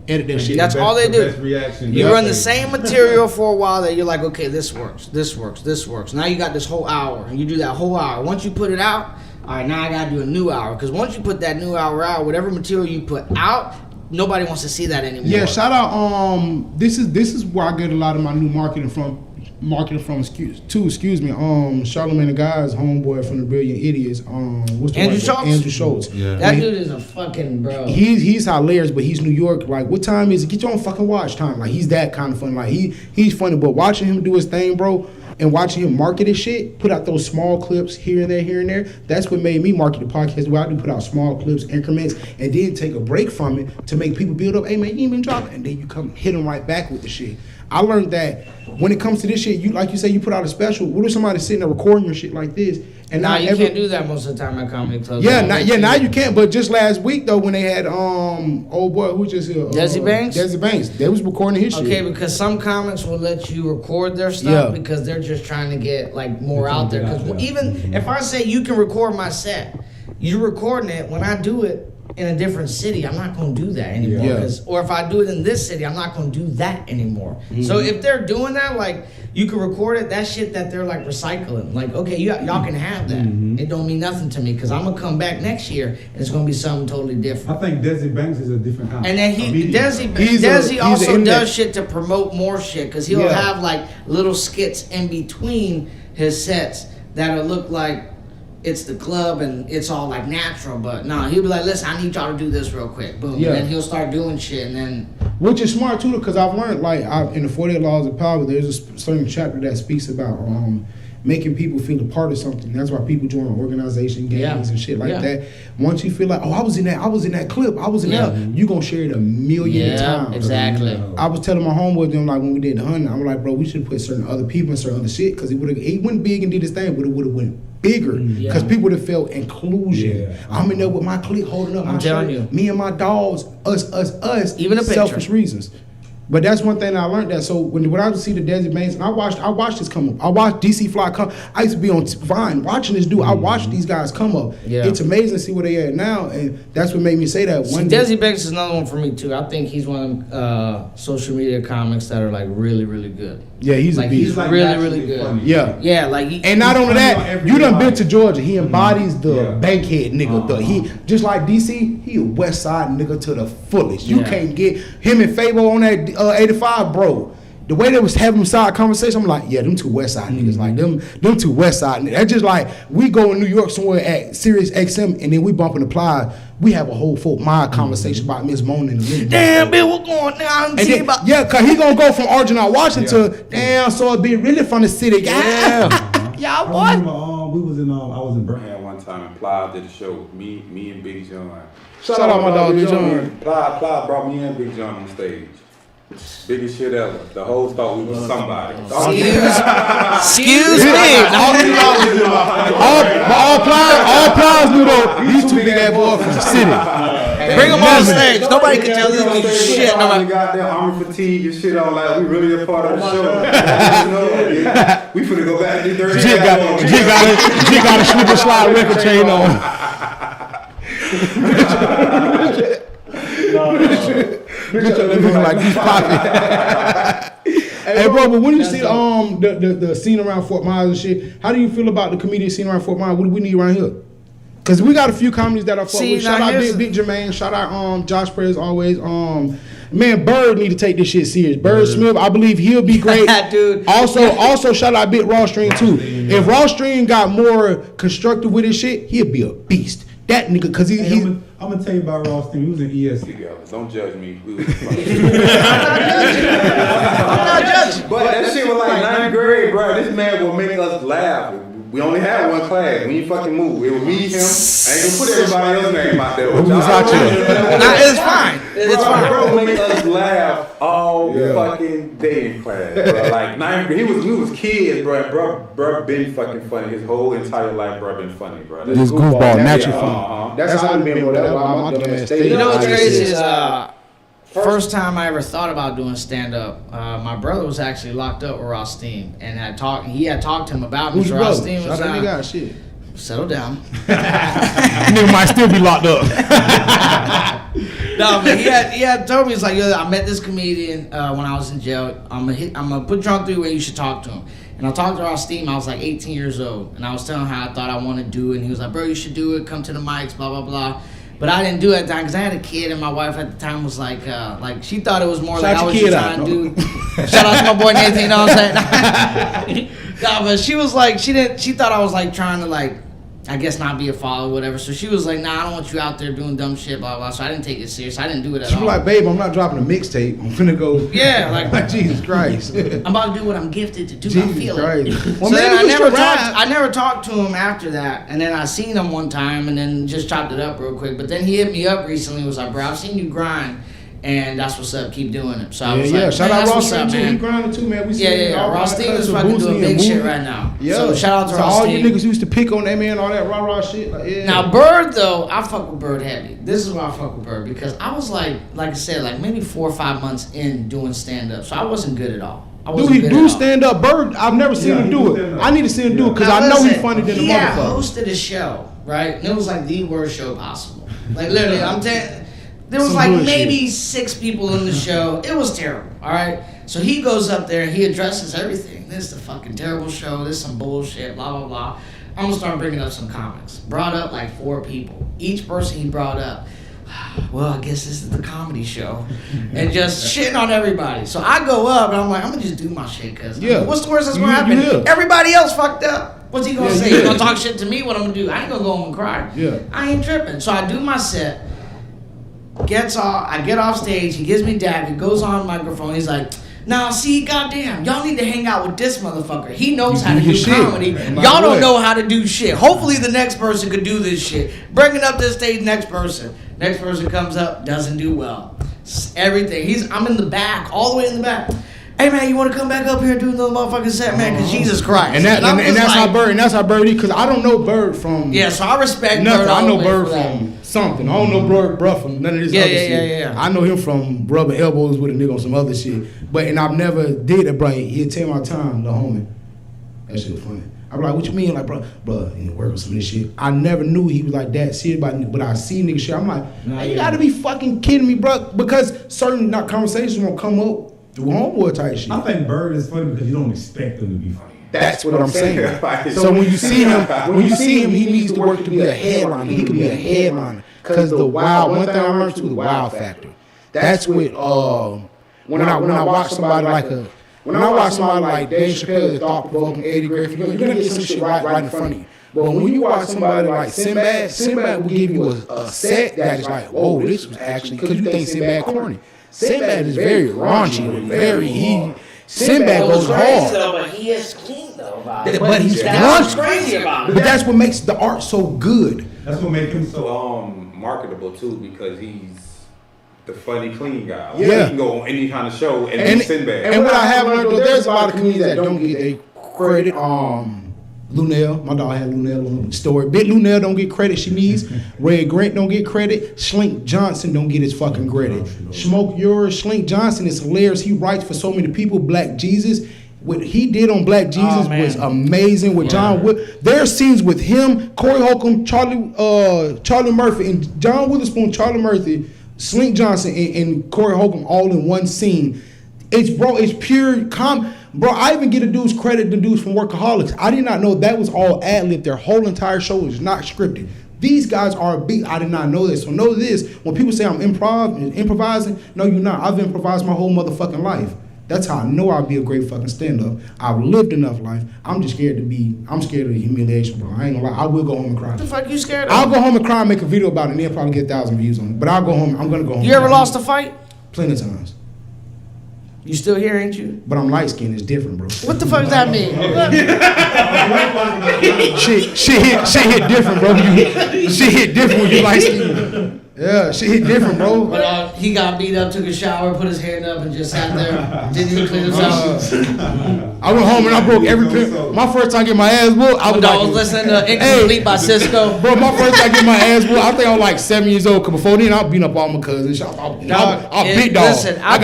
edit that shit. That's all they do. Best reaction. You run the same material for a while that you're like, okay, this works. Now you got this whole hour, and you do that whole hour. Once you put it out, all right, now I got to do a new hour. Because once you put that new hour out, whatever material you put out, nobody wants to see that anymore. Yeah, shout out. This is where I get a lot of my new marketing from. Excuse me. Charlamagne the Guy's homeboy from the Brilliant Idiots. What's the Andrew one? Schultz? Andrew Schultz. Yeah. That dude is a fucking bro. He's hilarious, but he's New York. Like, what time is it? Get your own fucking watch time. Like, he's that kind of fun. Like, he's funny, but watching him do his thing, bro, and watching him market his shit, put out those small clips here and there, that's what made me market the podcast. Where I do put out small clips, increments, and then take a break from it to make people build up. Hey man, you ain't been dropping, and then you come hit them right back with the shit. I learned that when it comes to this shit, you like you say, you put out a special. What if somebody's sitting there recording your shit like this? And Nah, you can't do that most of the time at comedy clubs. Now you can't. But just last week though, when they had old boy who just here, Desi Banks? Desi Banks, they was recording his shit. Okay, because some comics will let you record their stuff because they're just trying to get like more out there. Because even if I say you can record my set, you're recording it. When I do it in a different city, I'm not going to do that anymore. Yeah. Or if I do it in this city, I'm not going to do that anymore. Mm-hmm. So if they're doing that, like you can record it, that shit that they're like recycling. Like, okay, y'all can have that. Mm-hmm. It don't mean nothing to me because I'm going to come back next year and it's going to be something totally different. I think Desi Banks is a different kind. And then Desi also does shit to promote more shit because he'll have like little skits in between his sets that'll look like it's the club and it's all like natural, but he'll be like, listen, I need y'all to do this real quick, boom, and then he'll start doing shit, and then which is smart too, because I've learned in the 48 Laws of Power, there's a certain chapter that speaks about making people feel a part of something. That's why people join organization gangs and shit like that. Once you feel like, I was in that clip, you gonna share it a million times. Exactly. I was telling my homeboy them like when we did the 100, I'm like, bro, we should put certain other people in certain other shit because he went big and did his thing, but it would have went bigger because people would have felt inclusion. I'm in there with my clique holding up my shirt. Me and my dogs, us. Even a selfish reasons. But that's one thing I learned that. So when I would see the Desi Banks, and I watched this come up. I watched DC Fly come. I used to be on Vine watching this dude. I watched these guys come up. Yeah. It's amazing to see where they at now, and that's what made me say that. Desi Banks is another one for me too. I think he's one of them social media comics that are like really, really good. Yeah, he's like a beast. He's like really, really good. Funny. Yeah, like and not only that, you done been to Georgia. He embodies the bankhead nigga. He just like DC. He a West Side nigga to the fullest. You can't get him and Fabo on that 85, bro. The way they was having side conversation, I'm like, yeah, them two West Side niggas, like them two West Side niggas. That's just like we go in New York somewhere at Sirius XM, and then we bump in the Plies. We have a whole folk mind conversation about Miss Mona and the damn, Bill, what's going on? Cause he gonna go from Arjuna, Washington to damn, so it be really from the city. Yeah, y'all boy. We was in I was in Birmingham one time. time, and Plies did the show. Me and Big John. Shout out my dog, Big John. Plies brought me and Big John on stage. Biggest shit ever. The hoes thought we was somebody. Excuse me. All Plies knew though. These two big ass boys from the city. Bring them on stage. Nobody can tell this nigga shit. Nobody got their armor fatigue and shit on. Like we really a part of the show. We finna go back to 30. Jig got a slip and slide record chain on. Like he's popping. Hey, bro, but when you see the scene around Fort Myers and shit, how do you feel about the comedian scene around Fort Myers? What do we need around here? Because we got a few comedies that I fuck with. Shout out Big Jermaine. Shout out Josh Perez always. Man, Bird need to take this shit serious. Bird Smith, I believe he'll be great. Dude. Also shout out Big Raw Stream too. If Raw Stream got more constructive with his shit, he'll be a beast. That nigga, because he's I'm gonna tell you about Ross thing. He was in ESC. Don't judge me. We was I'm not judging. But that shit was like 9th grade, bro. This man will make us laugh. We only had one class. We ain't fucking move. It was me, him. I ain't gonna put everybody else's name out there. Who's out here? Nah, it's fine. It's fine. Bro make us laugh all fucking day in class, bro. Like 9th grade. We was kids, bro. Bro been fucking funny. His whole entire life, bro, been funny, bro. This goofball naturally funny. That's how I've been, bro. That's why I'm doing that. You know what's crazy is first time I ever thought about doing stand-up, my brother was actually locked up with Ross Steam, and he had talked to him about me. Who's your Ross brother? Steam was Shout out to God, shit. settle down. Nigga might still be locked up. No, but he had told me, it's like, yo, I met this comedian when I was in jail. I'm gonna put you on three-way, you should talk to him. And I talked to Ross Steam, I was like 18 years old, and I was telling him how I thought I wanted to do it, and he was like, bro, you should do it, come to the mics, blah, blah, blah. But I didn't do it at the time because I had a kid, and my wife at the time was like she thought it was more like I was just trying to do. Shout out to my boy Nathan, you know what I'm saying? No, but she was like, she thought I was like trying to like, I guess not be a follower or whatever. So she was like, nah, I don't want you out there doing dumb shit, blah, blah. So I didn't take it serious. I didn't do it at all. She was like, babe, I'm not dropping a mixtape. I'm finna go. Yeah, like Jesus Christ. I'm about to do what I'm gifted to do. I Jesus feel Christ. it. Well, So then maybe I never talked to him after that. And then I seen him one time and then just chopped it up real quick. But then he hit me up recently and was like, bro, I've seen you grind. And that's what's up. Keep doing it. So I was like, shout out that's Ross what's up, Steam too. man. He grinding too, man. We Yeah. Ross Steam is fucking doing big shit right now. Yeah. So shout out to Ross all Steam. you niggas used to pick on that man, all that rah shit. Like, yeah. Now Bird though, I fuck with Bird heavy. This is why I fuck with Bird because I was like I said, like maybe 4 or 5 months in doing stand up, so I wasn't good at all. Do he do stand up? Bird, I've never seen him do it. I need to see him do it because I know he's funny than the He had motherfucker. hosted a show, right? And it was like the worst show possible. Like literally, I'm telling. There was Some like bullshit. maybe 6 people in the show. It was terrible, all right? So he goes up there and he addresses everything. This is a fucking terrible show. This is some bullshit, blah, blah, blah. I'm going to start bringing up some comics. Brought up like 4 people. Each person he brought up, well, I guess this is the comedy show. And just shitting on everybody. So I go up and I'm like, I'm going to just do my shit because what's the worst that's going to happen? Everybody else fucked up. What's he going to say? He's going to talk shit to me? What I'm going to do? I ain't going to go home and cry. Yeah. I ain't tripping. So I do my set. I get off stage, he gives me dab, he goes on microphone, he's like, now see, goddamn, y'all need to hang out with this motherfucker. He knows how to do comedy. Y'all don't know how to do shit. Hopefully the next person could do this shit. Bring it up to the stage, next person. Next person comes up, doesn't do well. Everything. I'm in the back, all the way in the back. Hey man, you want to come back up here and do another motherfucking set, man? Because Jesus Christ. And that's how Bird. And that's how Bird is. Because I don't know Bird from. Yeah, so I respect nothing. Bird. I know Bird from something. I don't know Bird from none of this other shit. Yeah. I know him from rubbing elbows with a nigga on some other shit. But I've never did it, bro. He'd tell my time, the homie. That shit was funny. I be like, what you mean? Like, bro, you know, work with some of this shit. I never knew he was like that serious about it, but I see nigga shit. I'm like, you gotta be fucking kidding me, bro. Because certain conversations won't come up through homeboy type shit. I think Bird is funny because you don't expect him to be funny. That's what I'm saying. So when you see him, he needs to work to be a headliner. He could be a headliner. Because the wow, one thing I learned too, the wow factor. That's what when I watch somebody like Dave Chappelle, the thought-provoking Eddie Griffin, you're gonna get some shit right in front of you. But when you watch somebody like Sinbad will give you a set that is like, whoa, this was actually, because you think Sinbad corny. Sinbad is very raunchy, Sinbad goes hard. But he is clean though. though about it. But he's that's drunk. what's crazy about it. But that's what makes the art so good. That's what makes him so marketable too, because he's the funny, clean guy. Yeah. He can go on any kind of show and be Sinbad. And what I have learned, though, there's a lot of comedians that don't get a credit. Lunell, my dog had Lunell on the story. Big Lunell don't get credit she needs. Red Grant don't get credit. Slink Johnson don't get his fucking credit. Smoke Yours, Slink Johnson is hilarious. He writes for so many people. Black Jesus. What he did on Black Jesus was amazing with John Wood. There are scenes with him, Corey Holcomb, Charlie Murphy, and John Witherspoon, Charlie Murphy, Slink Johnson, and Corey Holcomb all in one scene. It's pure Bro, I even get a dude's credit, the dudes from Workaholics. I did not know that was all ad-lib. Their whole entire show is not scripted. These guys are beat. I did not know this. So know this, when people say I'm improvising, no, you're not. I've improvised my whole motherfucking life. That's how I know I'll be a great fucking stand-up. I've lived enough life. I'm scared of the humiliation, bro. I ain't gonna lie. I will go home and cry. What the fuck you scared of? I'll go home and cry and make a video about it, and they'll probably get 1,000 views on it. But I'll go home. I'm gonna go home. You ever lost a fight? Plenty of times. You still here, ain't you? But I'm light-skinned. It's different, bro. What the fuck does that mean? Shit hit different, bro. Shit hit different when you light-skinned. Yeah, shit hit different, bro. But he got beat up, took a shower, put his hand up, and just sat there. Didn't even clean himself. I went home and I broke every pin. My first time getting my ass whooped, I was was listening to Incomplete by Cisco. Bro, my first time getting my ass whooped, I think I was like 7 years old. Cause before then, I beat up all my cousins. I big dog. Listen, I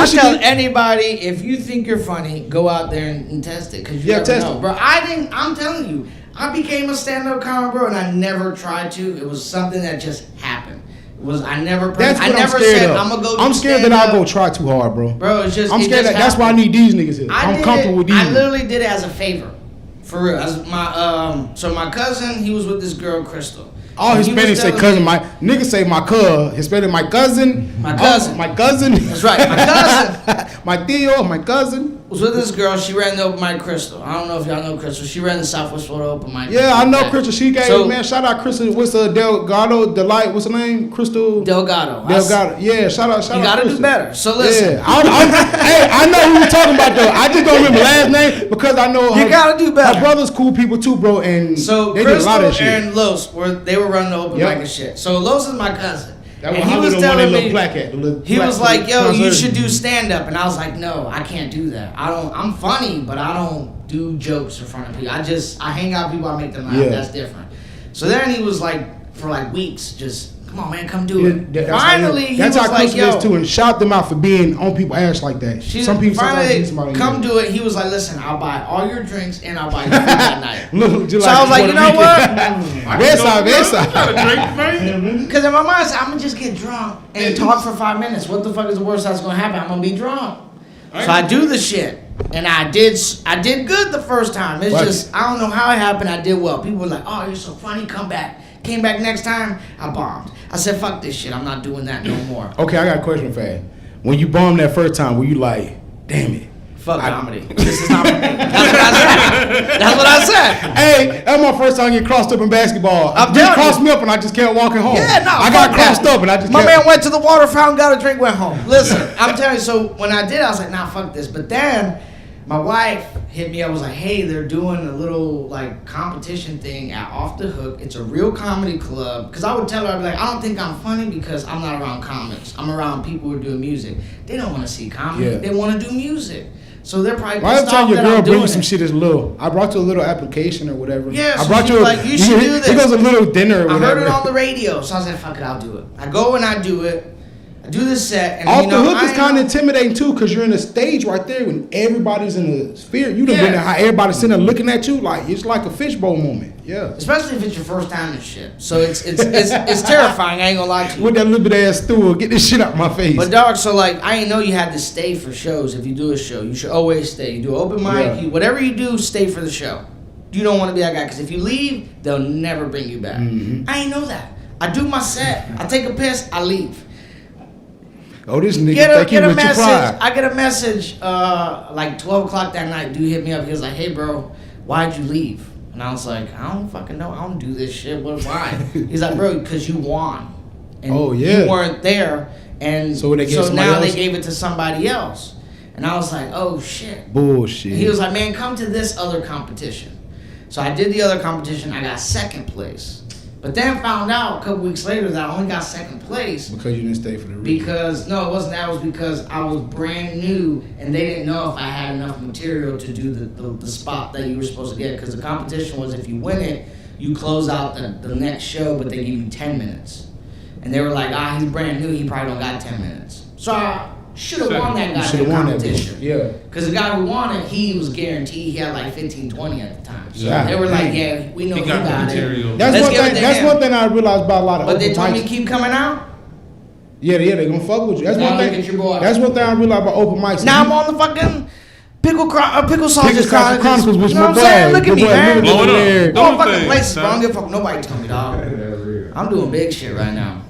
tell anybody, if you think you're funny, go out there and test it. Cause you never know. Bro, I'm telling you, I became a stand-up comic, bro, and I never tried to. It was something that just happened. I never said I'm gonna go. I'm scared that I'll go try too hard, bro. Bro, it's just. I'm scared that's why I need these niggas here. I'm comfortable with these. I literally did it as a favor, for real. As my cousin, he was with this girl, Crystal. All Hispanics say cousin. My niggas say my cousin. Hispanic, my cousin. My cousin. My cousin. That's right, my cousin. My Theo, my cousin. Was with this girl. She ran the open mic, Crystal. I don't know if y'all know Crystal. She ran the Southwest Florida open mic. Yeah, I know Crystal. She gave man. Shout out Crystal. What's Delgado? Delight. What's her name? Crystal Delgado. Yeah. Shout out. You gotta Crystal. do better. So listen. Yeah. I know who you're talking about though. I just don't remember last name because I know you gotta do better. Her brother's cool people too, bro. And so they Crystal did a lot of shit. and Los they were running the open mic and shit. So Los is my cousin. And he was telling me, he was like, yo, concert. You should do stand-up. And I was like, no, I can't do that. I'm funny, but I don't do jokes in front of people. I hang out with people, I make them laugh. Yeah. That's different. So then he was like, for like weeks, just, come on, man, come do it. Finally, he was like, yo. Too, and shout them out for being on people's ass like that. Some people finally come do it. He was like, listen, I'll buy all your drinks and I'll buy your food that night. So I was like, you know what? Because in my mind, I said, I'm going to just get drunk and talk for 5 minutes. What the fuck is the worst that's going to happen? I'm going to be drunk. So I do the shit. And I did good the first time. It's just, I don't know how it happened. I did well. People were like, oh, you're so funny. Come back. Came back next time, I bombed. I said, fuck this shit. I'm not doing that no more. Okay, I got a question for you. When you bombed that first time, were you like, damn it? Fuck comedy. This is not for me. That's what I said. Hey, that's my first time getting crossed up in basketball. They crossed me up and I just kept walking home. Yeah, no. I got crossed up and I just My man went to the water fountain, got a drink, went home. Listen, I'm telling you, so when I did, I was like, nah, fuck this. But then my wife hit me up, was like, hey, they're doing a little like competition thing at Off the Hook. It's a real comedy club. Because I would tell her, I'd be like, I don't think I'm funny because I'm not around comics. I'm around people who are doing music. They don't want to see comedy. Yeah. They want to do music. So they're probably pissed off that I'm doing it. Some shit is little. I brought you a little application or whatever. Yeah, I brought you like, you should do this. It goes a little dinner or whatever. I heard it on the radio, so I was like, fuck it, I'll do it. I go and I do it. I do this set. And Off the Hook is kind of intimidating too, because you're in a stage right there when everybody's in the sphere. You done been there, how everybody's sitting there looking at you, like it's like a fishbowl moment. Yeah. Especially if it's your first time and shit. So it's terrifying, I ain't gonna lie to you. With that little bit of ass stool, get this shit out my face. But dog, so like I didn't know you had to stay for shows. If you do a show, you should always stay. You do an open mic, whatever you do, stay for the show. You don't want to be that guy, because if you leave, they'll never bring you back. Mm-hmm. I ain't know that. I do my set, I take a piss, I leave. Oh, this nigga get a message. I get a message like 12 o'clock that night. Dude hit me up. He was like, hey, bro, why'd you leave? And I was like, I don't fucking know. I don't do this shit. Why? He's like, bro, because you won. And you weren't there. And so now they gave it to somebody else. And I was like, oh shit. Bullshit. And he was like, man, come to this other competition. So I did the other competition. I got second place. But then found out a couple weeks later that I only got second place. Because you didn't stay for the reason. Because, no, it wasn't that. It was because I was brand new and they didn't know if I had enough material to do the spot that you were supposed to get. Because the competition was if you win it, you close out the next show, but they give you 10 minutes. And they were like, he's brand new, he probably don't got 10 minutes. So I should have won that goddamn competition. Yeah. Because the guy who won it, he was guaranteed he had like 15, 20 at the time. So Yeah. they were like, yeah, we know he got the it. material. That's one thing I realized about a lot of But open they told me mics. keep coming out. Yeah, they gonna fuck with you. That's Now one look thing. at your boy. That's one thing I realized about open mics. Now I'm on the fucking Pickled Sausage Chronicles, which You know what I'm my saying? boy, Look at me, your boy, man. Lil Blowing up. Larry. Going Doing fucking things, places, son. bro. I don't give a fuck. Nobody tell me, dog. I'm doing big shit right now.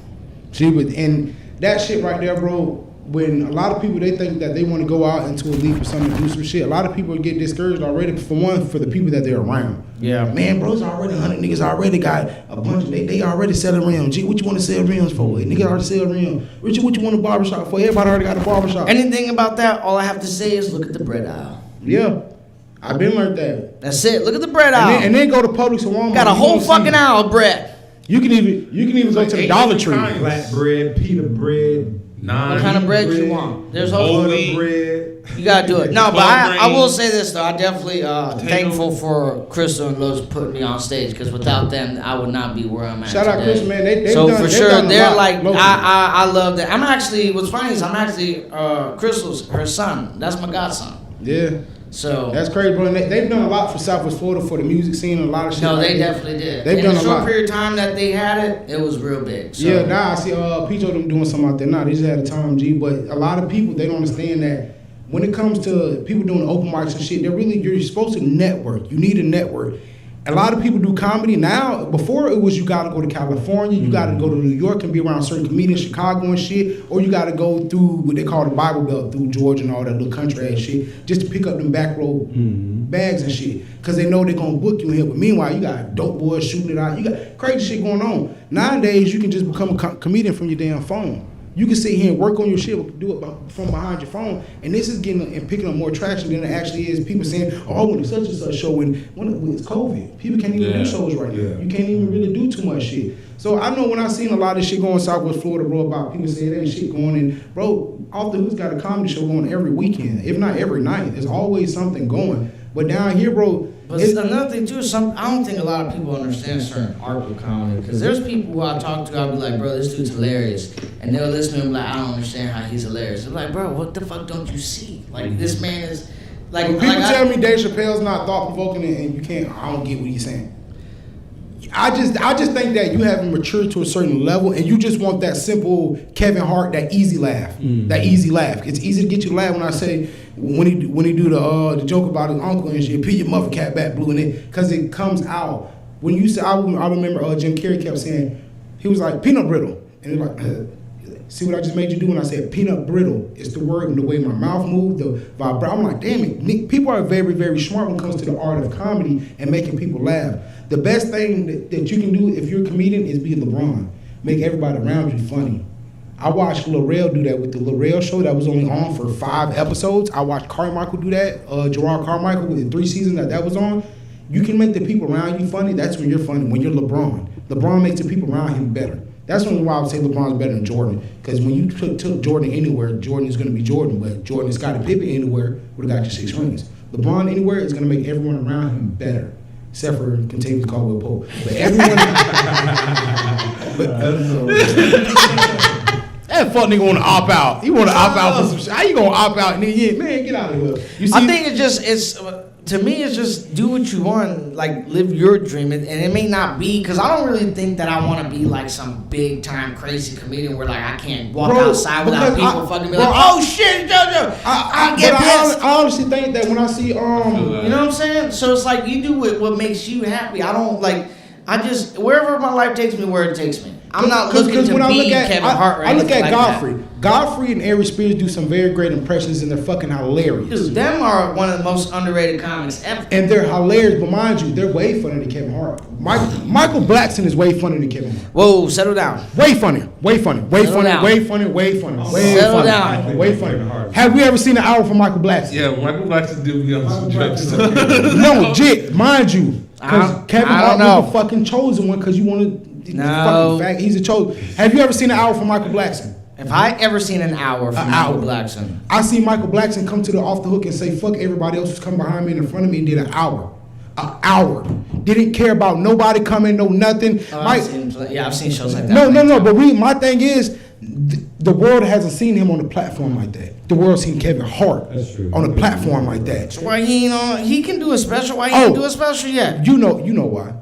See, but and that shit right there, bro. When a lot of people they think that they want to go out into a league for something to do some shit, a lot of people get discouraged already. For one, for the people that they're around. Yeah. Man, bro's already 100 niggas already got a bunch. They already selling rims. Gee, what you want to sell rims for? Niggas already sell rims. Richard, what you want a barbershop for? Everybody already got a barbershop. Anything about that, all I have to say is look at the bread aisle. Yeah, I've been learned that. That's it. Look at the bread aisle. And then go to Publix or Walmart. Got a You whole gonna fucking see. aisle of bread. You can even go to the Dollar Tree. Flat bread, pita bread, What kind of bread you want? There's whole butter bread. You gotta do it. No, but I Grains. will say this though. I definitely thankful for Crystal and Lowe's putting me on stage because without them, I would not be where I'm at Shout out today. Crystal, man. They've so done- for they've sure, done a they're lot like locally. I love that. I'm actually what's funny is I'm actually Crystal's her son. That's my godson. Yeah, So that's crazy, bro. And they've done a lot for Southwest Florida for the music scene and a lot of shit. no, like they that. definitely did. They've In done the a short lot. period of time that they had it, it was real big. So. Yeah, now I see Picho them doing something out there now. They just had a time, G. But a lot of people they don't understand that when it comes to people doing open mics and shit, you're supposed to network. You need a network. A lot of people do comedy now. Before it was you got to go to California, you got to go to New York and be around certain comedians, Chicago and shit, or you got to go through what they call the Bible Belt, through Georgia and all that little country ass shit, just to pick up them back road bags and shit, because they know they're gonna book you in here. But meanwhile, you got dope boys shooting it out. You got crazy shit going on. Nowadays, you can just become a comedian from your damn phone. You can sit here and work on your shit, do it from behind your phone, and this is getting and picking up more traction than it actually is. People saying, "Oh, I went to such and such show when it's COVID, people can't even do shows right now. You can't even really do too much shit." So I know when I seen a lot of shit going Southwest Florida, bro, about people saying that shit going, and bro, Off the Hook's got a comedy show going every weekend, if not every night. There's always something going. But down here, bro, But another thing too, I don't think a lot of people understand certain art of comedy because there's people who I talk to, I'll be like, bro, this dude's hilarious, and they'll listen to him like, I don't understand how he's hilarious. I'm like, bro, what the fuck don't you see? Like this man is like. when people tell me Dave Chappelle's not thought provoking and you can't, I don't get what he's saying. I just think that you haven't matured to a certain level and you just want that simple Kevin Hart, that easy laugh. That easy laugh. It's easy to get you to laugh when I say when he do the joke about his uncle and shit, peel your muffin cap back blue in it, because it comes out. When you say I remember Jim Carrey kept saying, he was like peanut brittle. And it was like see what I just made you do when I said peanut brittle? It's the word and the way my mouth moved, the vibrato. I'm like, damn it. People are very, very smart when it comes to the art of comedy and making people laugh. The best thing that you can do if you're a comedian is be LeBron. Make everybody around you funny. I watched Lil do that with the Lil show that was only on for 5 episodes. I watched Carmichael do that, Gerard Carmichael with 3 seasons that was on. You can make the people around you funny. That's when you're funny, when you're LeBron. LeBron makes the people around him better. That's why I would say LeBron's better than Jordan. Because when you took Jordan anywhere, Jordan is going to be Jordan. But Jordan and Scottie Pippen anywhere would have got you 6 rings. LeBron anywhere is going to make everyone around him better. Except for Contavious Caldwell Pope. But everyone... that fuck nigga want to opt out. He want to opt out for some shit. How you going to opt out and then, man, get out of here. You see, I think to me, it's just do what you want, like live your dream, and it may not be, because I don't really think that I want to be like some big time crazy comedian where like I can't walk outside without people fucking be like, oh shit, JoJo, I get pissed. I honestly think that when I see you know what I'm saying? So it's like you do what makes you happy. I wherever my life takes me, where it takes me. I'm not looking to be Kevin Hart. I look at Godfrey. Godfrey and Ari Spears do some very great impressions, and they're fucking hilarious. Dude, them are one of the most underrated comics ever. And they're hilarious, but mind you, they're way funnier than Kevin Hart. Michael Blackson is way funnier than Kevin Hart. Whoa, settle down. Way funnier, way funnier, way funnier, way funnier, way funnier, way Settle funnier, down. way funnier. Have we ever seen an hour from Michael Blackson? Yeah, Michael Blackson did be on some jokes. No, Jit, mind you, because Kevin Hart was the fucking chosen one. Because you want to. No. Fact, he's a chosen. Have you ever seen an hour from Michael Blackson? If I ever seen an hour from Michael Blackson, I see Michael Blackson come to the off the hook and say fuck everybody else who's come behind me and in front of me and did an hour. An hour. Didn't care about nobody coming, no nothing. I've seen shows like that. No. But my thing is, the world hasn't seen him on the platform like that. The world's seen Kevin Hart on a platform like that. So why he ain't on? He can do a special. Why he ain't do a special yet? You know why.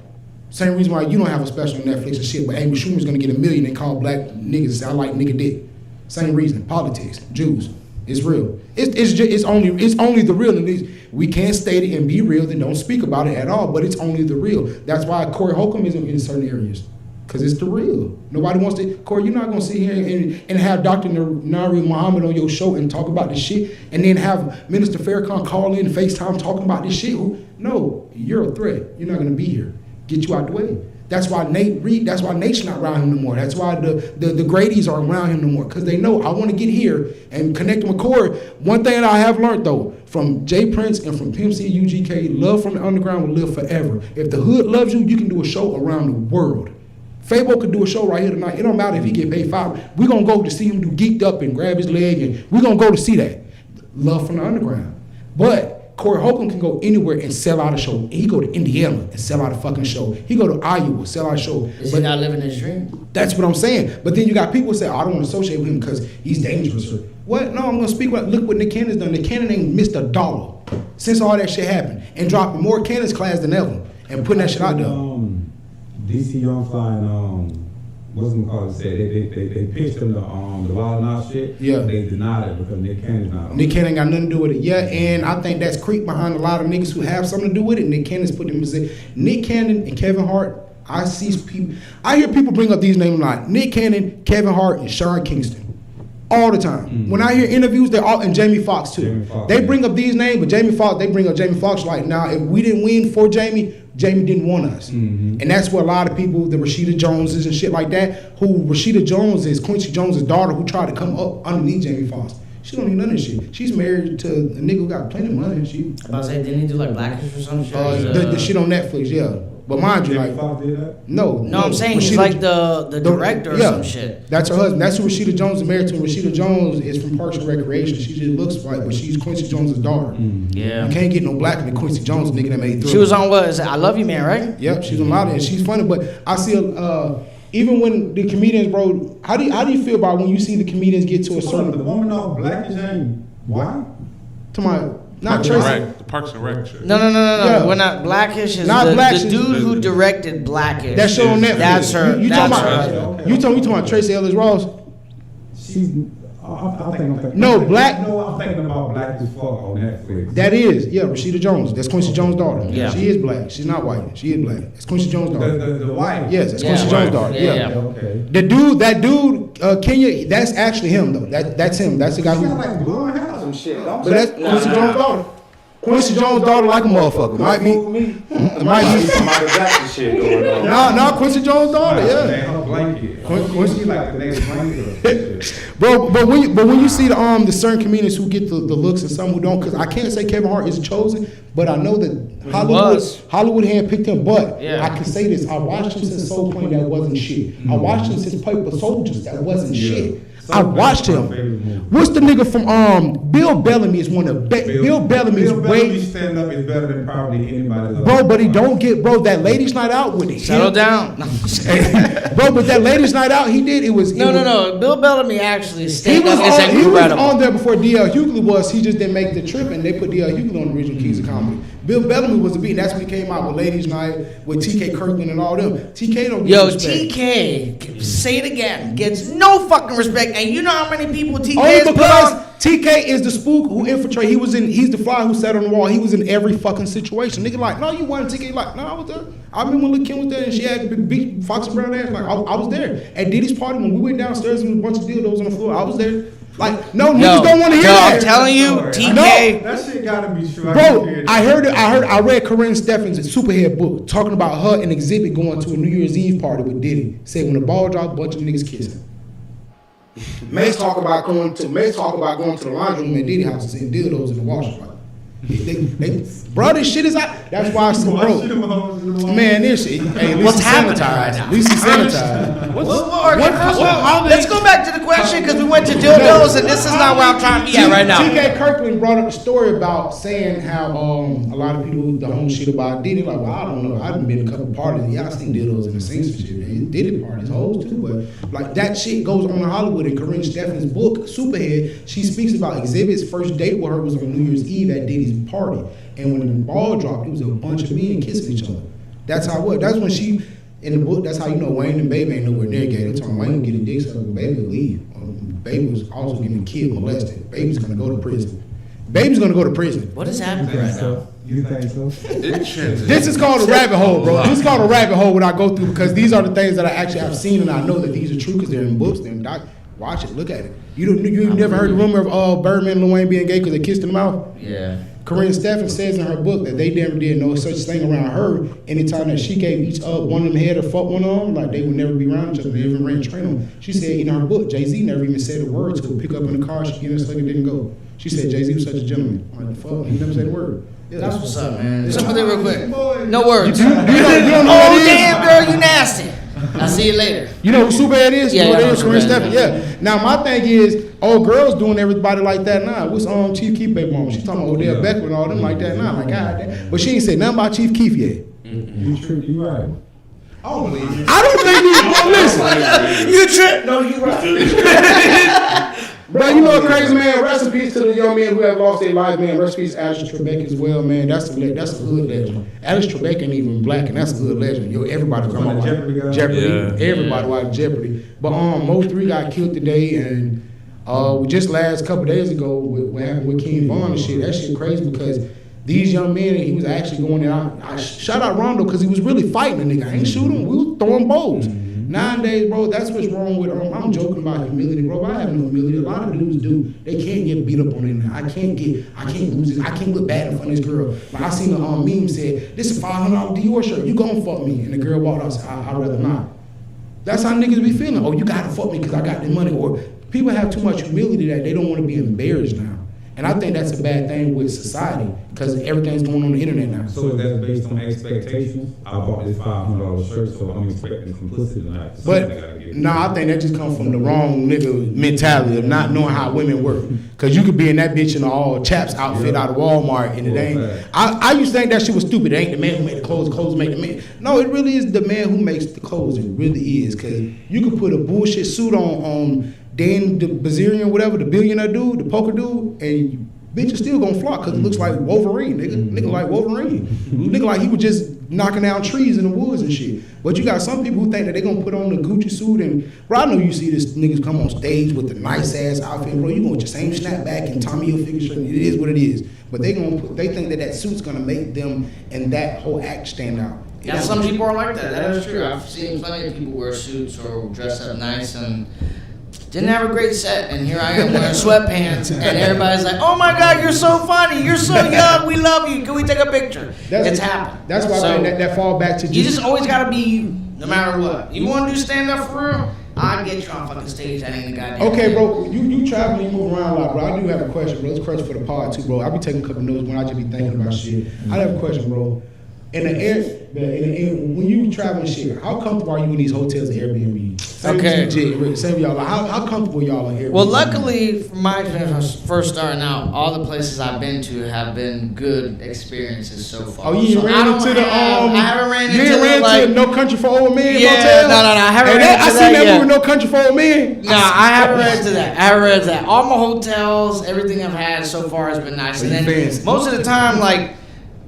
Same reason why you don't have a special on Netflix and shit, but Amy Schumer's gonna get $1 million and call black niggas and say, I like nigga dick. Same reason. Politics. Jews. It's real. It's only the real. And we can't state it and be real, then don't speak about it at all, but it's only the real. That's why Corey Holcomb isn't in certain areas. Because it's the real. Nobody wants to. Corey, you're not gonna sit here and have Dr. Nari Muhammad on your show and talk about this shit, and then have Minister Farrakhan call in FaceTime talking about this shit. No, you're a threat. You're not gonna be here. Get you out the way. That's why that's why Nate's not around him no more. That's why the Grady's are around him no more. Because they know I want to get here and connect with Corey. One thing that I have learned though, from Jay Prince and from Pimp C, UGK, love from the underground will live forever. If the hood loves you, you can do a show around the world. Fabo could do a show right here tonight. It don't matter if he get paid $5. We're going to go to see him do Geeked Up and grab his leg, and we're going to go to see that. Love from the underground. But Corey Holcomb can go anywhere and sell out a show. He go to Indiana and sell out a fucking show. He go to Iowa, sell out a show. Is he not living his dream? That's what I'm saying. But then you got people who say, I don't want to associate with him because he's dangerous. What? No, I'm going to speak about, look what Nick Cannon's done. Nick Cannon ain't missed a dollar since all that shit happened. And dropping more Cannon's class than ever. And putting that shit out there. DC Young Fly and what's it called? They pitched him the Wild 'N Out shit. Yeah. They denied it because Nick Cannon's not on. Nick Cannon got nothing to do with it. Yeah, and I think that's creep behind a lot of niggas who have something to do with it. Nick Cannon's put them in position. Nick Cannon and Kevin Hart. I hear people bring up these names a lot. Nick Cannon, Kevin Hart, and Sean Kingston. All the time. Mm-hmm. When I hear interviews, they're all, and Jamie Foxx too. They bring up these names, but they bring up Jamie Foxx like, now if we didn't win for Jamie didn't want us. Mm-hmm. And that's what a lot of people, the Rashida Joneses and shit like that, who Rashida Jones is, Quincy Jones' daughter, who tried to come up underneath Jamie Foxx. She don't need none of this shit. She's married to a nigga who got plenty of money. I'm about to say, didn't he do like Blackish or some shit? The shit on Netflix, yeah. But mind you, like, no, I'm saying he's like the director or some shit. That's her husband. That's who Rashida Jones is married to. Rashida Jones is from Parks and Recreation. She just looks white, but she's Quincy Jones' daughter. Yeah. You can't get no blacker than Quincy Jones, nigga that made Thriller. She was on what? Is it I Love You Man, right? Yep, she's on a lot of it. She's funny, but I see even when the comedians, bro, how do you feel about when you see the comedians get to a certain? The woman off Blackish ain't white. To my. Not Parks Tracy. and Rec, the Parks and Rec shit. No. Yeah. We're not Blackish. Is not the Blackish. The dude who directed Blackish. That show on Netflix. That's her. You talking about Tracy Ellis Ross? She's. I'm thinking. No, Black. No, I'm thinking about Black as fuck on Netflix. That is, yeah, Rashida Jones. That's Quincy Jones' daughter. Yeah. She is black. She's not white. She is black. It's Quincy Jones' daughter. The white. Yes, it's Quincy Jones' daughter. Yeah. Okay. That dude, Kenya. That's actually him though. That's him. That's the guy who. She got like blonde hair or some shit. But that's Quincy Jones' daughter. Quincy Jones' daughter like a motherfucker. Might be. Michael Jackson shit going on. No, Quincy Jones' daughter. Yeah. Quincy like the next blanket. Bro, but when you see the certain comedians who get the looks and some who don't, because I can't say Kevin Hart is chosen, but I know that Hollywood handpicked him. But I can say this: I watched him since Soul Plane, that wasn't shit. I watched him since Paper Soldiers, that wasn't shit. I watched him. What's the nigga from Bill Bellamy is one of Bill Bellamy's way stand up is better than probably anybody else. Bro, but he don't get that ladies night out with it. Settle down. Bro, but that ladies night out he did No. Bill Bellamy actually stand up is he was incredible. on there before D.L. Hughley was. He just didn't make the trip, and they put D.L. Hughley on the original Keys of Comedy. Bill Bellamy was the beat. That's when he came out with Ladies Night, with TK Kirkland and all them. TK don't get Yo, respect. TK, say it again, gets no fucking respect. And you know how many people TK Only has put because on? TK is the spook who infiltrate. He's the fly who sat on the wall. He was in every fucking situation. Nigga like, no, you wasn't. TK like, no, I was there. I remember when Lil' Kim was there and she had big Foxy Brown ass. Like, I was there. At Diddy's party when we went downstairs and there was a bunch of dildos on the floor. I was there. Like, no, niggas don't want to hear that. I'm telling you, TK. No. That shit gotta be true. Bro, I read Corinne Steffens' Superhead book talking about her and Exhibit going to a New Year's Eve party with Diddy. Said when the ball dropped, a bunch of niggas kissing. Mace talk about going to the laundry room at Diddy house and seeing dildos in the washer. Bro, this shit is out. That's why I said, bro, man, this shit. Hey, What's happening right now? At least he's sanitized. Let's go back to the question because we went to dildos and this is not where I'm trying to be at right now. TK Kirkland brought up a story about saying how a lot of people the whole shit about Diddy. Like, well, I don't know. I've been to a couple parties. Yeah, I seen dildos in the scenes and shit. Man. Diddy parties, hoes too. But like that shit goes on in Hollywood. In Corinne Steffens' book, Superhead, she speaks about Exhibit's first date with her was on New Year's Eve at Diddy's party. And when the ball dropped, it was a bunch of men kissing each other. That's how it was. That's when she, in the book, that's how you know Wayne and Baby ain't nowhere near gay. They're talking Wayne getting dick sucked, Baby would leave. Baby was also getting kid molested. Baby's gonna go to prison. Baby's gonna go to prison. What is happening right now? You think so? This is called a rabbit hole, bro. This is called a rabbit hole what I go through because these are the things that I actually have seen and I know that these are true because they're in books, they're in watch it, look at it. You never heard the rumor of Birdman and Lil Wayne being gay because they kissed in the mouth? Yeah. Corinne Steffens says in her book that they never did no such thing around her. Anytime that she gave each one of them head or fuck one of them, like they would never be around each other. They even ran train them. She said in her book, Jay-Z never even said a word to her. Pick up in the car, she get in this nigga didn't go. She said Jay-Z was such a gentleman. I'm like, fuck, he never said a word. Yeah, That's what's up, man. Something real quick. No words. You don't know Oh, what it is? damn, girl, you nasty. I'll see you later. You know who Superhead is? Yeah, you know yeah, what it is? Corinne Superhead. Steffens. Yeah. Now my thing is, girls doing everybody like that now. What's Chief Keef baby mama? She talking about Odell Beckham and all them like that now. Like God damn. But she ain't said nothing about Chief Keef yet. You right. I don't believe you. I don't think you. Listen. You trip? No, you right. Bro, you know a crazy man. Rest in peace to the young men who have lost their lives, man. Rest in peace, Alex Trebek as well, man. That's a hood legend. Alex Trebek ain't even black, and that's a hood legend. Yo, everybody come on Jeopardy. Yeah. Everybody watch Jeopardy. But Mo 3 got killed today, and just last couple days ago, what happened with King Von and shit. That shit crazy because these young men, he was actually going out. I shout out Rondo because he was really fighting a nigga. I ain't shooting. We were throwing bows. Nowadays, bro, that's what's wrong with I'm joking about humility, bro. I have no humility. A lot of dudes do. They can't get beat up on it. I can't lose this. I can't look bad in front of this girl. Like I seen a meme said, this is $500 Dior shirt. You gonna fuck me? And the girl walked out and said, I'd rather not. That's how niggas be feeling. Oh, you gotta fuck me because I got the money. Or people have too much humility that they don't want to be embarrassed now. And I think that's a bad thing with society because everything's going on the internet now. So that's based on expectations. I bought this $500 shirt, so I'm expecting some pussy tonight. But I think that just comes from the wrong nigga mentality of not knowing how women work. Cause you could be in that bitch in an all chaps outfit out of Walmart and it ain't. I used to think that shit was stupid. It ain't the man who made the clothes make the man. No, it really is the man who makes the clothes. It really is. Cause you could put a bullshit suit on Dan the Bazarian, whatever, the billionaire dude, the poker dude, and bitch is still gonna flock because it looks like Wolverine, nigga. Nigga like Wolverine. Nigga like he was just knocking down trees in the woods and shit. But you got some people who think that they gonna put on the Gucci suit and, bro, I know you see this niggas come on stage with the nice ass outfit, bro. You going with your same snapback and Tommy Hilfiger shirt. It is what it is. But they think that suit's gonna make them and that whole act stand out. Yeah, some people are like that. That is true. I've seen plenty of people wear suits or dress up nice and didn't have a great set, and here I am wearing sweatpants, and everybody's like, "Oh my God, you're so funny! You're so young. We love you. Can we take a picture?" It's happened. That's why I think that fall back to you. Just always gotta be you, no matter what. You want to do stand up for real? I'll get you on fucking stage. That ain't the goddamn. Okay, bro. You travel, you move around a lot, bro. I do have a question, bro. It's a question for the pod too, bro. I be taking a couple notes when I just be thinking about shit. I have a question, bro. In the air, when you travel and shit, how comfortable are you in these hotels and Airbnb? Same with y'all. How comfortable y'all in Airbnb? Well, luckily, from my experience, first starting out, all the places I've been to have been good experiences so far. Oh, you ran into the I haven't ran into the No Country for Old Men yeah, motel? No, I haven't ran into I that seen that yet. movie No Country for Old Men. No, I haven't ran into that. All my hotels, everything I've had so far has been nice. And then most of the time, like,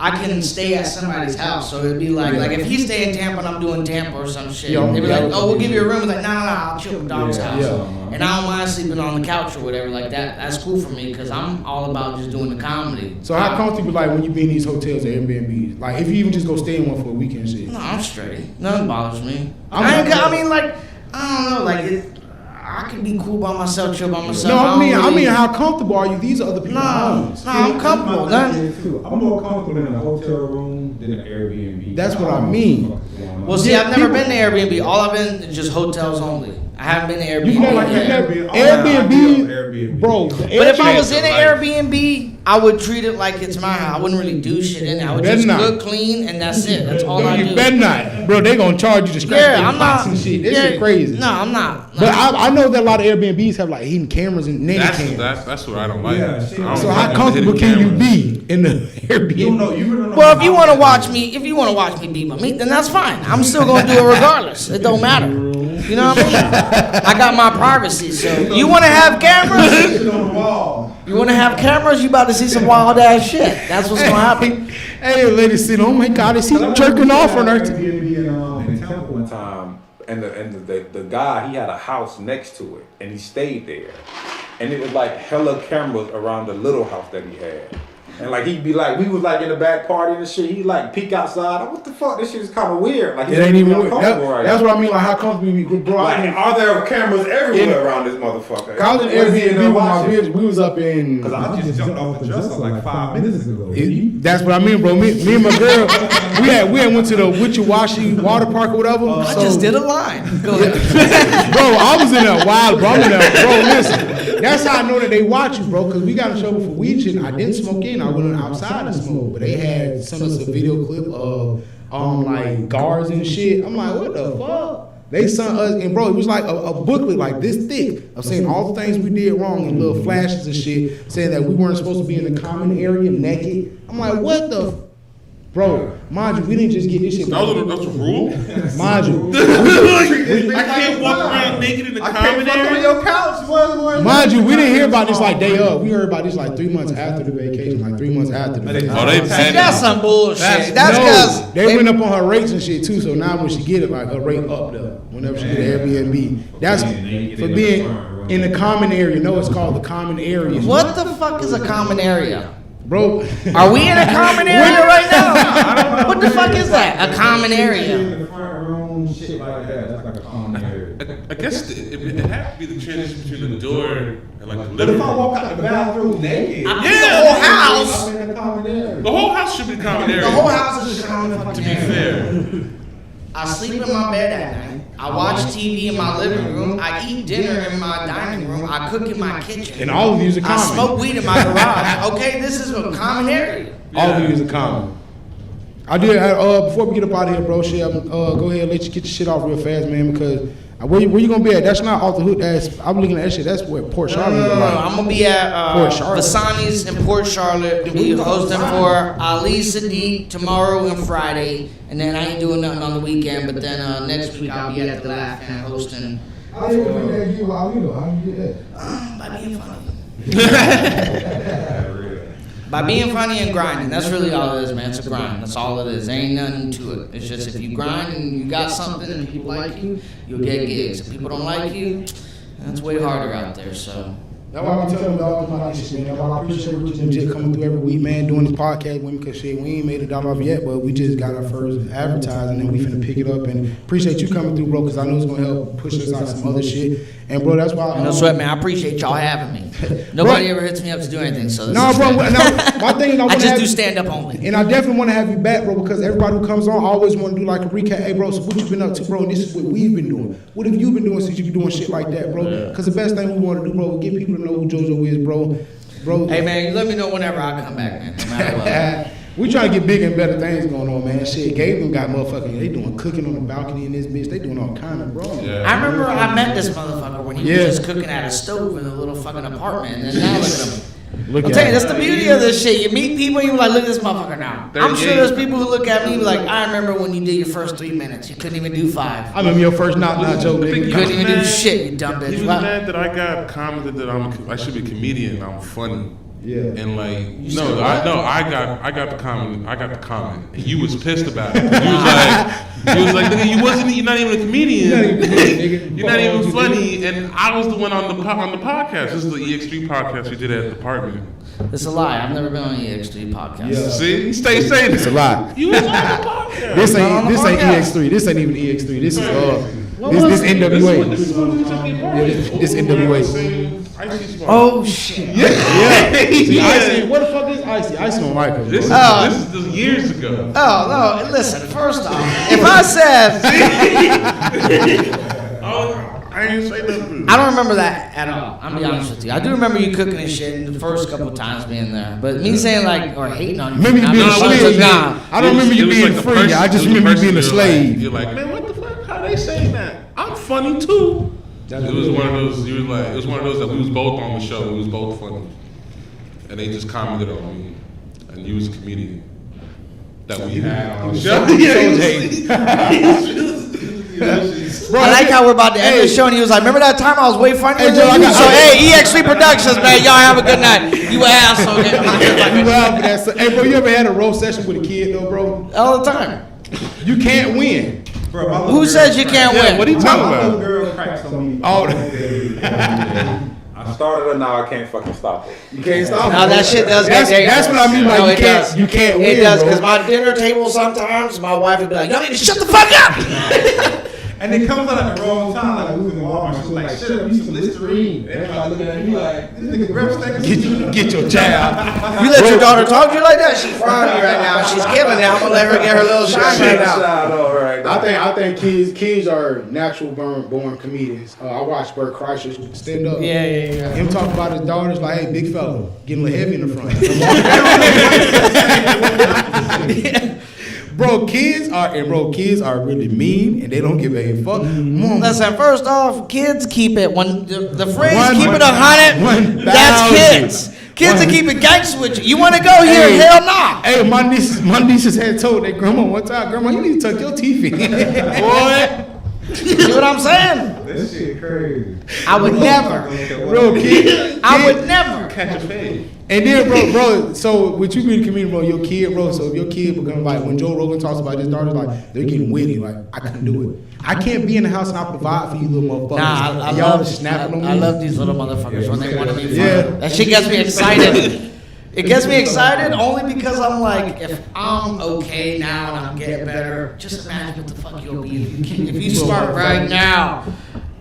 I can stay at somebody's house. So it'd be like if he stay in Tampa and I'm doing Tampa or some shit, they'd be like, oh, we'll give you a room. It's like, nah, I'll chill at the dog's house. And I don't mind sleeping on the couch or whatever like that. That's cool for me because I'm all about just doing the comedy. So how comfortable like when you be in these hotels or Airbnbs? Like if you even just go stay in one for a weekend shit? No, I'm straight. Nothing bothers me. I mean, like, I don't know, like I can be cool by myself, chill by myself. No, I mean, how comfortable are you? These are other people's homes. No, I'm comfortable. I'm more comfortable in a hotel room than an Airbnb. That's what I mean. Well, see, I've never been to Airbnb. All I've been is just hotels only. I haven't been to Airbnb. Airbnb, bro. But if I was in an Airbnb, I would treat it like it's my house. I wouldn't really do shit in it. I would just cook, clean, and that's it. That's all I do. You better not, bro. They gonna charge you to scratch their box and shit. This shit crazy. No, I'm not. But I know that a lot of Airbnbs have like hidden cameras and nanny cams. That's what I don't like. So how comfortable can you be in the Airbnb? Well, if you want to watch me beat my meat, then that's fine. I'm still gonna do it regardless. It don't matter. You know what I mean? I got my privacy. So you want to have cameras? You want to have cameras? You about to see some wild ass shit. That's what's gonna happen. Hey, ladies, sit. Oh my God, is he jerking off on her? In Tampa one time, and the guy, he had a house next to it, and he stayed there, and it was like hella cameras around the little house that he had. And like he'd be like, we was like in the back party and shit. He'd like peek outside. Like, what the fuck? This shit is kind of weird. Like it ain't even weird. That's what I mean. Like how comfortable we bro. Like, are there cameras everywhere around this motherfucker? I was in Airbnb with my bitch. We was up in. Because I just jumped off the dresser like 5 minutes ago. That's what I mean, bro. Me and my girl, we had went to the Wichiwashi water park or whatever. I just did a line. Go ahead. Bro, I was in there wild, bro. I'm in there, bro. Listen. That's how I know that they watch you, bro. Because we got a show before we shit. I didn't smoke in. I went outside and smoke, but they had sent us a video clip of like guards and shit. I'm like, what the fuck? They sent us, and bro, it was like a booklet like this thick of saying all the things we did wrong and little flashes and shit, saying that we weren't supposed to be in the common area naked. I'm like, what the? Bro, mind you, we didn't just get this shit. That's a rule? Mind you. I can't walk around naked in the common area. On your couch. Mind you, we didn't hear about this like day up. We heard about this like 3 months after the vacation, like 3 months after the vacation. Oh, they See, that's some bullshit. That's because they went up on her rates and shit too. So now when she get it, like her rate up there whenever she get an Airbnb. That's for being in the common area. No, it's called the common area. What the fuck is a common area? Bro, are we in a common area right now? What the fuck is that? A common area? Shit like that. That's like a common area. I guess it had to be the transition between the door and like the But living if I room. walk out the bathroom naked, The whole house. I'm in a common area. The whole house should be common area. The whole house is just common To fucking be area. fair. I sleep in my bed at night. I watch TV in my living room. I eat dinner in my dining room. I cook in my kitchen. and all of these are I common. smoke weed in my garage. Okay, this is a common area. All of these are common. I did. Before we get up out of here, bro, shit. Go ahead, let you get your shit off real fast, man. Because where you gonna be at? That's not off the hook. I'm looking at that shit. That's where Port Charlotte. No, I'm gonna be at Port Charlotte. Vasani's in Port Charlotte. Be hosting for Ali Sadiq tomorrow and Friday, and then I ain't doing nothing on the weekend. But then next week I'll be at the Laugh Camp hosting. How do you get By being funny. By being funny and grinding. That's really all it is, man. It's a grind. That's all it is. Ain't nothing to it. It's just if you grind and you got something and people like you, you'll get gigs. If people don't like you, that's way harder out there. So. That's why we tell them all about this shit, man. I appreciate Rich and Jet coming through every week, man, doing this podcast with me, because shit, we ain't made $1 off yet, but we just got our first advertising and we finna pick it up. And appreciate you coming through, bro, because I know it's gonna help push us out some other shit. And bro, that's why. No sweat, man. I appreciate y'all having me. Nobody ever hits me up to do anything, so this no, is bro. good. No, my thing is I just do stand up only. And I definitely want to have you back, bro, because everybody who comes on, I always want to do like a recap. Hey, bro, so what you been up to, bro? And this is what we've been doing. What have you been doing since you been doing shit like that, bro? Because the best thing we want to do, bro, is get people to know who JoJo is, bro. Hey, man, you let me know whenever I come back, man. No matter what. We trying to get bigger and better things going on, man. Shit, Gabe got motherfucking, they doing cooking on the balcony in this bitch. They doing all kind of, bro. Yeah. I remember I met this motherfucker when he was just cooking at a stove in a little fucking apartment, and then now look at him. I'm telling you, that's the beauty of this shit. You meet people, you be like, look at this motherfucker now. I'm sure there's people who look at me like, I remember when you did your first 3 minutes. You couldn't even do 5. I remember your first knock joke, nigga. You couldn't even do shit, you dumb bitch. He was Wow. mad that I got commented that I should be a comedian. I'm funny. Yeah. And like, I got the comment. And you was pissed about it. You was like, nigga, you're not even a comedian. You're not even funny. And I was the one on the podcast. This is the EX3 podcast we did at the apartment. It's a lie. I've never been on an EX3 podcast. Yeah. See, stay saying It's a lie. You was on the podcast. This ain't EX3. This ain't even EX3. This is this NWA. This NWA. Oh shit! Yeah. See, Icy. What the fuck is Icy? Icy on Michael. This is years ago. Oh no! Listen, first off, if I said, I didn't say nothing. I don't remember that at all. I'm gonna be honest with you. I do remember you cooking and shit the first couple of times being there, but me saying like or hating on you. Remember you being a slave? Nah. I don't remember you being free. I just remember you being a slave. You're like, man, what the fuck? How they saying that? I'm funny too. It was one of those. It was one of those that we was both on the show. We was both funny, and they just commented on me, and you was a comedian that we had on the show. Bro, I like how we're about to end the show, and he was like, "Remember that time I was way funnier than you?" Hey, EX3 Productions, man, y'all have a good night. You asshole. Hey, bro, you ever had a roast session with a kid though, bro? All the time. You can't win. Bro, Who says you can't win? What are you talking my about? little girl cracks on me. Oh, I started it now. I can't fucking stop it. you can't stop. No, that shit does get That's what I mean by you can't win. It does, bro. because my dinner table sometimes, my wife would be like, "Y'all need to shut the fuck up." And it comes out at the wrong time, like we was in Walmart. She's like, "Shut up, you some Listerine." Everybody looking at me like, "This nigga grab steak." Get your child. You let your daughter talk to you like that? She's frying me right now. She's giving it. I'm gonna let her get her little shine right now. I think kids are natural born comedians. I watched Bert Kreischer stand up. Yeah. Him talk about his daughters like, "Hey, big fella, getting a little heavy in the front." Bro, kids are really mean and they don't give a fuck. Listen, first off, kids keep it when the phrase "keep it 100." That's kids. Kids that keep it gangster with you. You want to go here? Hell nah. Hey, my nieces had told their grandma one time, "Grandma, you need to tuck your teeth in." Boy. See what I'm saying? This shit crazy. I would never. Bro, I would never. Catch a fade. And then, bro, so with you being a comedian, bro, your kid, bro, so if your kid become like, when Joe Rogan talks about his daughters, like, they're getting witty, like, I couldn't do it. I can't be in the house and I provide for you little motherfuckers. Nah, and y'all just snapping on me. I love these little motherfuckers when they want to be funny. Yeah. That shit gets me excited. It gets me excited only because I'm like, if I'm okay now and I'm getting better, just imagine what the fuck you'll be if you start right now.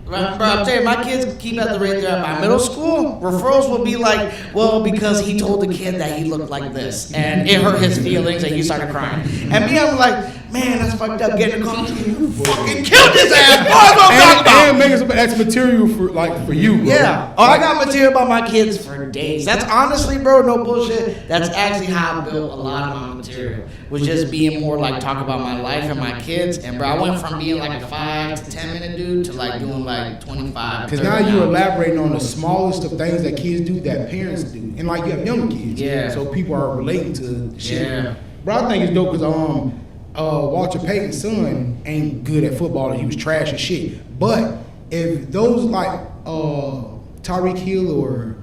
Bro, I'm telling you, my kids keep at the rate they're at. By middle school, referrals will be like, well, because he told the kid that he looked like this, and it hurt his feelings, and he started crying. And me, I'm like, man, that's fucked up. Getting a call, you fucking killed his ass. Boy, what I'm talking about. And make it so that's material for you, bro. Yeah. Oh, I got material about my kids for days. That's honestly, bro, no bullshit. That's actually how I built a lot of my material. Was just being more like talk about my life and my kids. And bro, I went from being like a 5 to 10 minute dude to like doing like 25. Because now you're elaborating on the smallest of things that kids do that parents do. And like you have younger kids. Yeah. So people are relating to the shit. Yeah. Bro, I think it's dope because Walter Payton's son ain't good at football and he was trash as shit. But if those like Tyreek Hill or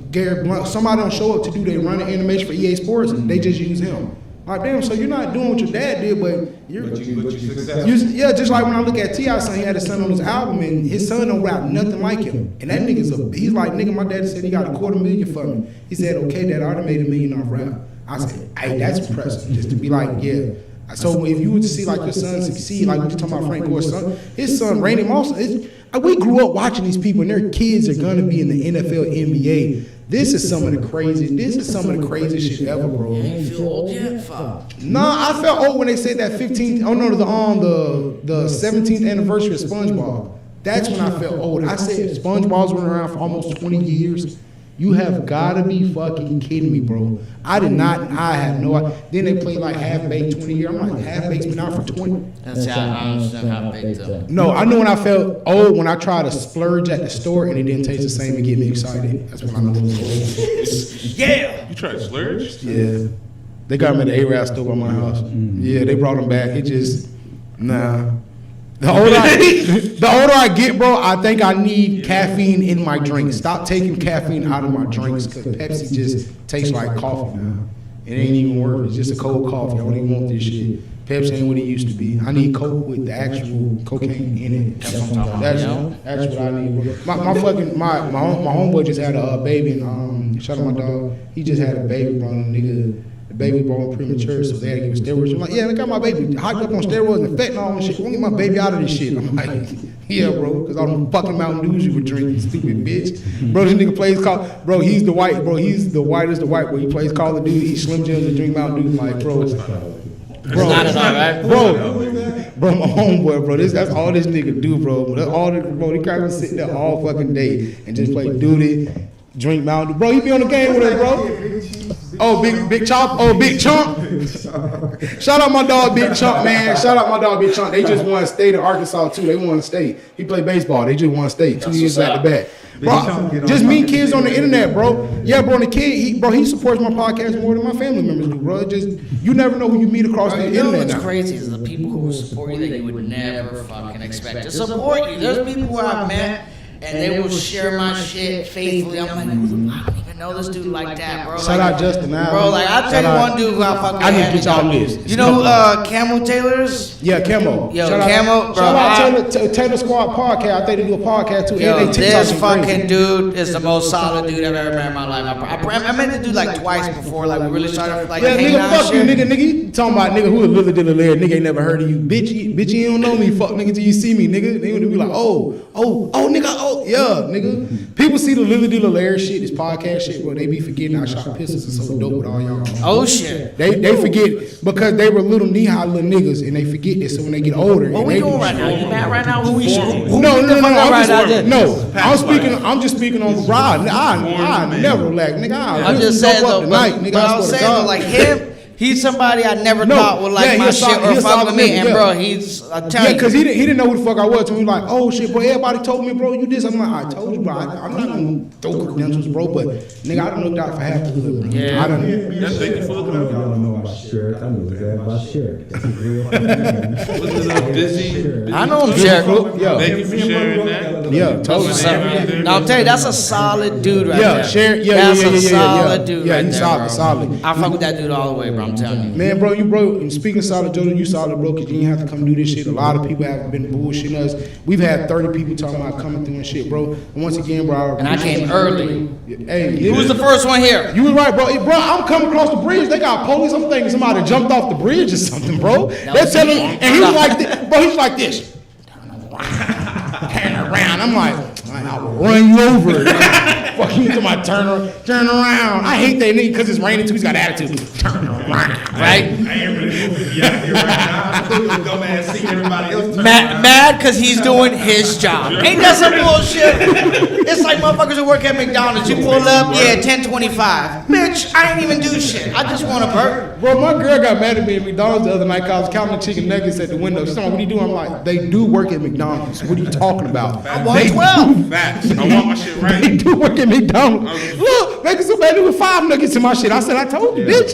Garrett Blunt, somebody don't show up to do their running animation for EA Sports, they just use him. Like, damn, so you're not doing what your dad did, but you're successful. Yeah, just like when I look at T.I.'s son, he had a son on his album, and his son don't rap nothing like him. And that nigga's he's like, nigga, my dad said he got $250,000 for me. He said, okay, Dad, I already made $1 million off rap. I said, hey, that's impressive, just to be like, yeah. So if you were to see like your son succeed, like we just talking about Frank Gore's son, his son Randy Moss, we grew up watching these people, and their kids are gonna be in the NFL, NBA. This is some of the craziest shit ever, bro. You ain't feel old yet? Fuck. Nah, I felt old when they said that 15th. Oh no, the 17th anniversary of SpongeBob. That's when I felt old. I said SpongeBob's been around for almost 20 years. You have gotta be fucking kidding me, bro. I had no idea. Then they played like Half-Baked 20 years. I'm like, Half-Baked's been out for 20. That's how I understand Half-Baked though. No, I know when I felt old when I tried to splurge at the store and it didn't taste the same and get me excited. That's when I know it was old. Yeah. You tried to splurge? Yeah. They got them at the A-Rap store by my house. Yeah, they brought them back. It just, nah. The older I get, bro, I think I need caffeine in my drinks. Stop taking caffeine out of my drinks because Pepsi just tastes like coffee now. It ain't even worth it. It's just a cold coffee. I don't even want this shit. Pepsi ain't what it used to be. I need Coke with the actual cocaine in it. That's what I need, bro. My homeboy just had a baby, and shout out my dog. He just had a baby, bro. The baby born premature, so they had to give steroids. I'm like, yeah, I got my baby hyped up on steroids and fentanyl and shit. I want to get my baby out of this shit. I'm like, yeah, bro, because all them fucking Mountain Dews you were drinking, stupid bitch. Bro, this nigga plays bro, he's the white, bro, he's the whitest the white, bro. He plays Call of Duty, eats Slim Jims and drink Mountain Dew. I'm like, bro, my homeboy, bro. That's all this nigga do, bro. That's all this, bro. He can't sit there all fucking day and just play duty, drink Mountain Dew. Bro, he be on the game with us, bro. Oh, big chomp. Oh, big chomp. Shout out my dog, Big Chomp, man. Shout out my dog, Big Chomp. They just won state in Arkansas too. They won state. He played baseball. They just won state 2 years back to back. Bro, just meet kids on the internet, bro. Yeah, bro. The kid, he supports my podcast more than my family members do, bro. You never know who you meet across the internet. What's crazy is the people who support you that you would never fucking expect to support you. There's people who I've met and they will share my shit faithfully. I'm like, I don't even know this dude like that, bro. Shout out Justin now. Bro, like I'll tell you one dude who I fucking I need to get y'all list. You know Camo Taylor's? Yeah, Camo. Yo, Camo, bro. Shout out Taylor Squad podcast. I think they do a podcast too. Yo, this fucking dude is the most solid dude I've ever met in my life. I met the dude like twice before, like we really started like hanging out. Yeah, nigga, fuck you, nigga. You talking about nigga who a Lily Dilla Lair? Nigga ain't never heard of you, bitch. Bitch, you don't know me. Fuck nigga till you see me, nigga. They gonna be like, oh, nigga, yeah, nigga. People see the Lily Dilla Lair shit, this podcast shit, bro. They be forgetting I shot pistols and so dope with all y'all. Oh shit. They forget because they were little knee-high little niggas and they forget this. So when they get older, what we doing right now? You mad right now? No. I'm just speaking on Rod. I never lack, nigga. I'm just saying though, but I'm saying though, like him. He's somebody I never thought would like my shit or fuck with me, and bro, he's telling you. Because he didn't know who the fuck I was. So he was like, oh shit, bro, everybody told me, bro, you this. I'm like, I told you, bro, I'm not gonna throw credentials, bro, but nigga, I done looked out for half the hood, bro. Yeah. Thank you for looking out. I don't know about Sherrick. I know that about Sherrick. That's a real Dizzy. I know him, Sherrick. Yeah. Thank you for sharing that. Yeah, totally. Now I'll tell you, that's a solid dude right there. Sherrick. That's a solid dude right there, bro. Solid. I fuck with that dude all the way, bro. I'm telling you. Man, bro, and speaking of solid, JoJo, you solid, bro, because you didn't have to come do this shit. A lot of people have been bullshitting us. We've had 30 people talking about coming through and shit, bro. And once again, bro, and I came early. Hey, who was the first one here? You was right, bro. Hey, bro, I'm coming across the bridge. They got police. I'm thinking somebody jumped off the bridge or something, bro. They're telling me, and he was like this, bro, he's like this. Turn around. I'm like, I will run you over. Fuck you to my turn around. I hate that nigga because it's raining too. He's got attitude. Turn around, right? I ain't really moving out here right now. Dumbass seeing everybody else. Mad because he's doing his job. Ain't that some bullshit? It's like motherfuckers who work at McDonald's. You pull up, 10:25. Bitch, I ain't even do shit. I just want a burger. Bro, my girl got mad at me at McDonald's the other night because I was counting the chicken nuggets at the window. She's like, what are you doing? I'm like, they do work at McDonald's. What are you talking about? I want 12. Facts. I want my shit right. They do work at McDonald's. Look, making somebody with 5 nuggets in my shit. I said, I told you, bitch.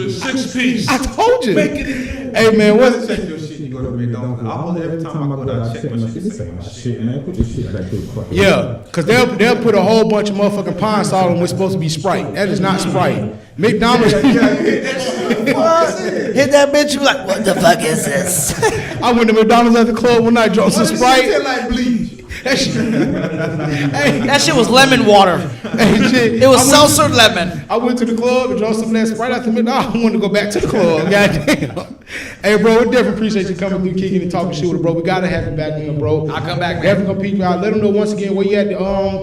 It's 6 piece. I told you. Hey, man, what's Check your shit. You go to McDonald's. Almost every time I go there, I check my shit. This ain't my shit, man. Put this shit back to the fucking. Yeah, because they'll put a whole bunch of motherfucking pine salt on what's supposed to be Sprite. That is not Sprite. McDonald's. Hit that bitch, you like, what the fuck is this? I went to McDonald's at the club one night, drunk some Sprite. Like bleach. That shit was lemon water. Shit. It was seltzer lemon. I went to the club and drank some of that Sprite after midnight. I wanted to go back to the club. Goddamn. Hey, bro, we definitely appreciate you coming through, kicking and talking shit with us, bro. We gotta have you back in, bro. I'll come back, man. Definitely gonna peek you out. Let them know once again where you at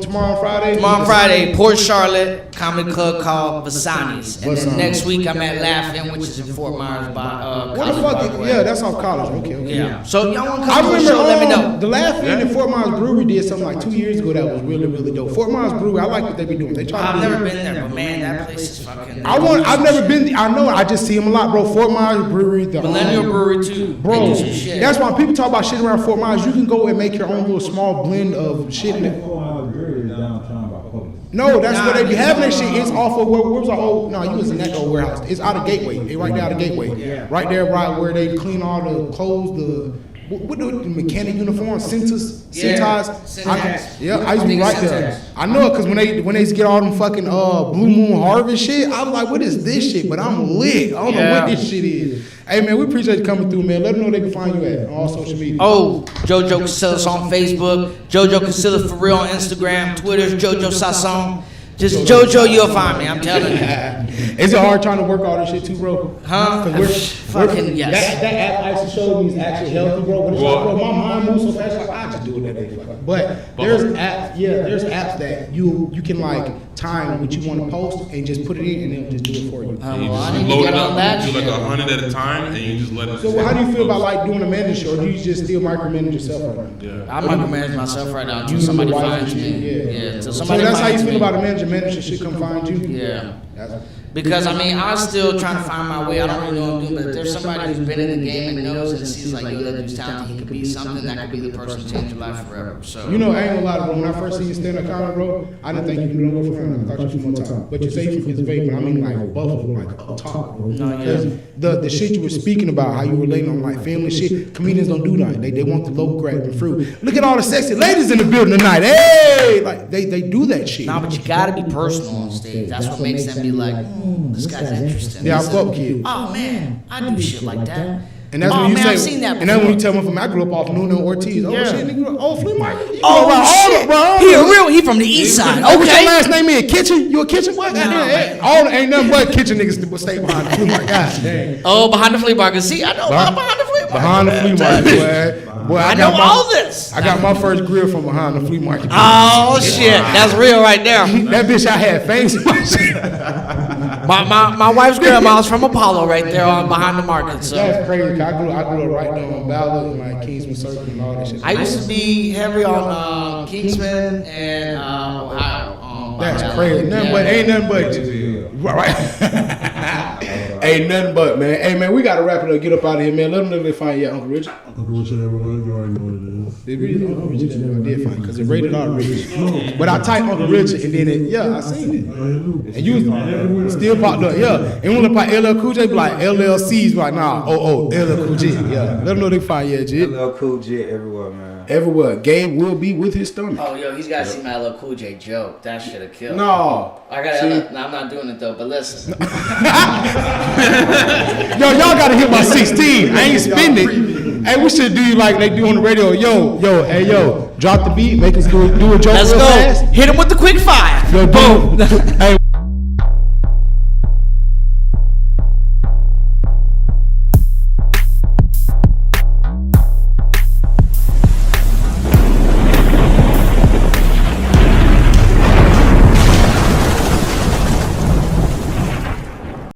tomorrow Friday. Tomorrow Friday, Port Charlotte Comedy Club called Vasani's. And then next week I'm at Laughing, which is in Fort Myers by What the fuck? Yeah, that's off college. Okay. Yeah. So y'all wanna I come to the remember show, let me know. the Laughing in Fort Myers Brewery did something like 2 years ago that was really, really dope. Fort Myers Brewery, I like what they be doing. They try to I've do never been there, but man, that place is fucking. I've never been. I know. I just see them a lot, bro. Fort Myers Brewery, the Millennial Brewery too. bro. They do some shit. That's why people talk about shit around Fort Myers. You can go and make your own little small blend of shit in it. No, that's where they be having that shit. It's off of where was our old? No, you was in that old warehouse. It's out of Gateway. They right there out of Gateway. Right there, right where they clean all the clothes, what the mechanic uniform, Centers, Yeah. Centers. I used to be right there. I know it because when they used to get all them fucking Blue Moon Harvest shit, I was like, what is this shit? But I'm lit. I don't know what this shit is. Hey man, we appreciate you coming through, man. Let them know they can find you at on all social media. Oh, JoJo Casillas on Facebook, JoJo Casillas for real on Instagram, Twitter's JoJo Sasson. Just JoJo, you'll find me. I'm telling you. Is it hard trying to work all this shit too, bro? Huh? Fucking yes. That app actually showed me is actually healthy, bro. But it's like, bro, my mind moves so fast, like, I just do it that day. But there's apps that you can like time what you want to post and just put it in and it'll just do it for you. You I just need to load get it on up, that do like shit. 100 at a time, and you just let it. So how do you feel about like doing a manager show? Or do you just still micromanage yourself right now? Yeah. I micromanage myself right now until somebody finds me. Yeah, until So somebody that's how you finds feel me. about a manager. Manager should come find you. Yeah. Because I mean, I'm still trying to find my way. I don't really know what I'm doing, but if there's somebody who's been in the game and knows and sees like, yo, that dude's talented, he could be something that could be the person to change your life forever. So You know, I ain't gonna lie, bro. When I first seen you stand up comedy, bro, I didn't think you could do no more friend. I thought you from top. But you say you from Pennsylvania, but I mean like Buffalo, like up top, bro. Because the shit you were speaking about, how you relating on like family shit, comedians don't do that. They want the low grade and fruit. Look at all the sexy ladies in the building tonight. Hey, like they do that shit. nah, but you gotta be personal on stage. That's what makes them be like, this guy's interesting. Yeah, I fuck with you. Oh man, I do shit like that. And that's Oh, when you man, say, I've seen that and that's when you before. tell me from I grew up off Nuno Ortiz. Oh Yeah. shit, nigga, oh flea market. You Oh know about all shit, the- bro. he a real, he from the east side. Hey, what's your Okay. last name in kitchen? You a kitchen boy? Goddamn, man. all ain't nothing but kitchen niggas that stay behind the flea market. God damn. Oh, behind the flea market. See, I know about behind the flea market. Behind the flea market, boy. I got know my- all this. I got my first grill from behind the flea market. Oh shit, that's real right there. That bitch I had fangs. My wife's grandma's from Apollo right there on behind the market. So That's crazy. 'Cause I grew up right there on Ballard and like Kingsman Circle and all that shit. I used to be heavy on Kingsman and Ohio. That's crazy. Nothing but ain't nothing but right. Ain't nothing but man. Hey man, we gotta wrap it up. Get up out of here, man. Let them know they find you, Uncle Richard. Uncle Richard, everyone, you already know what it is. They really Uncle Richard never did find because it rated R Richard. But I typed Uncle Richard and then I seen it. And you was still popped up, yeah. And when I pop LL Cool J, be like LLC's be like nah, LL Cool J, yeah. Let them know they find you, J. LL Cool J everywhere, man. Everywhere. Gabe will be with his stomach. Oh, yo, he's gotta see my LL Cool J joke. That should have killed. No. I gotta. No, I'm not doing it though. But listen, Yo, y'all gotta hit my 16. I ain't spending. Hey, we should do like they do on the radio. Yo, drop the beat, make us do a joke let's real go. fast. Hit him with the quick fire. Yo, Boom. Hey.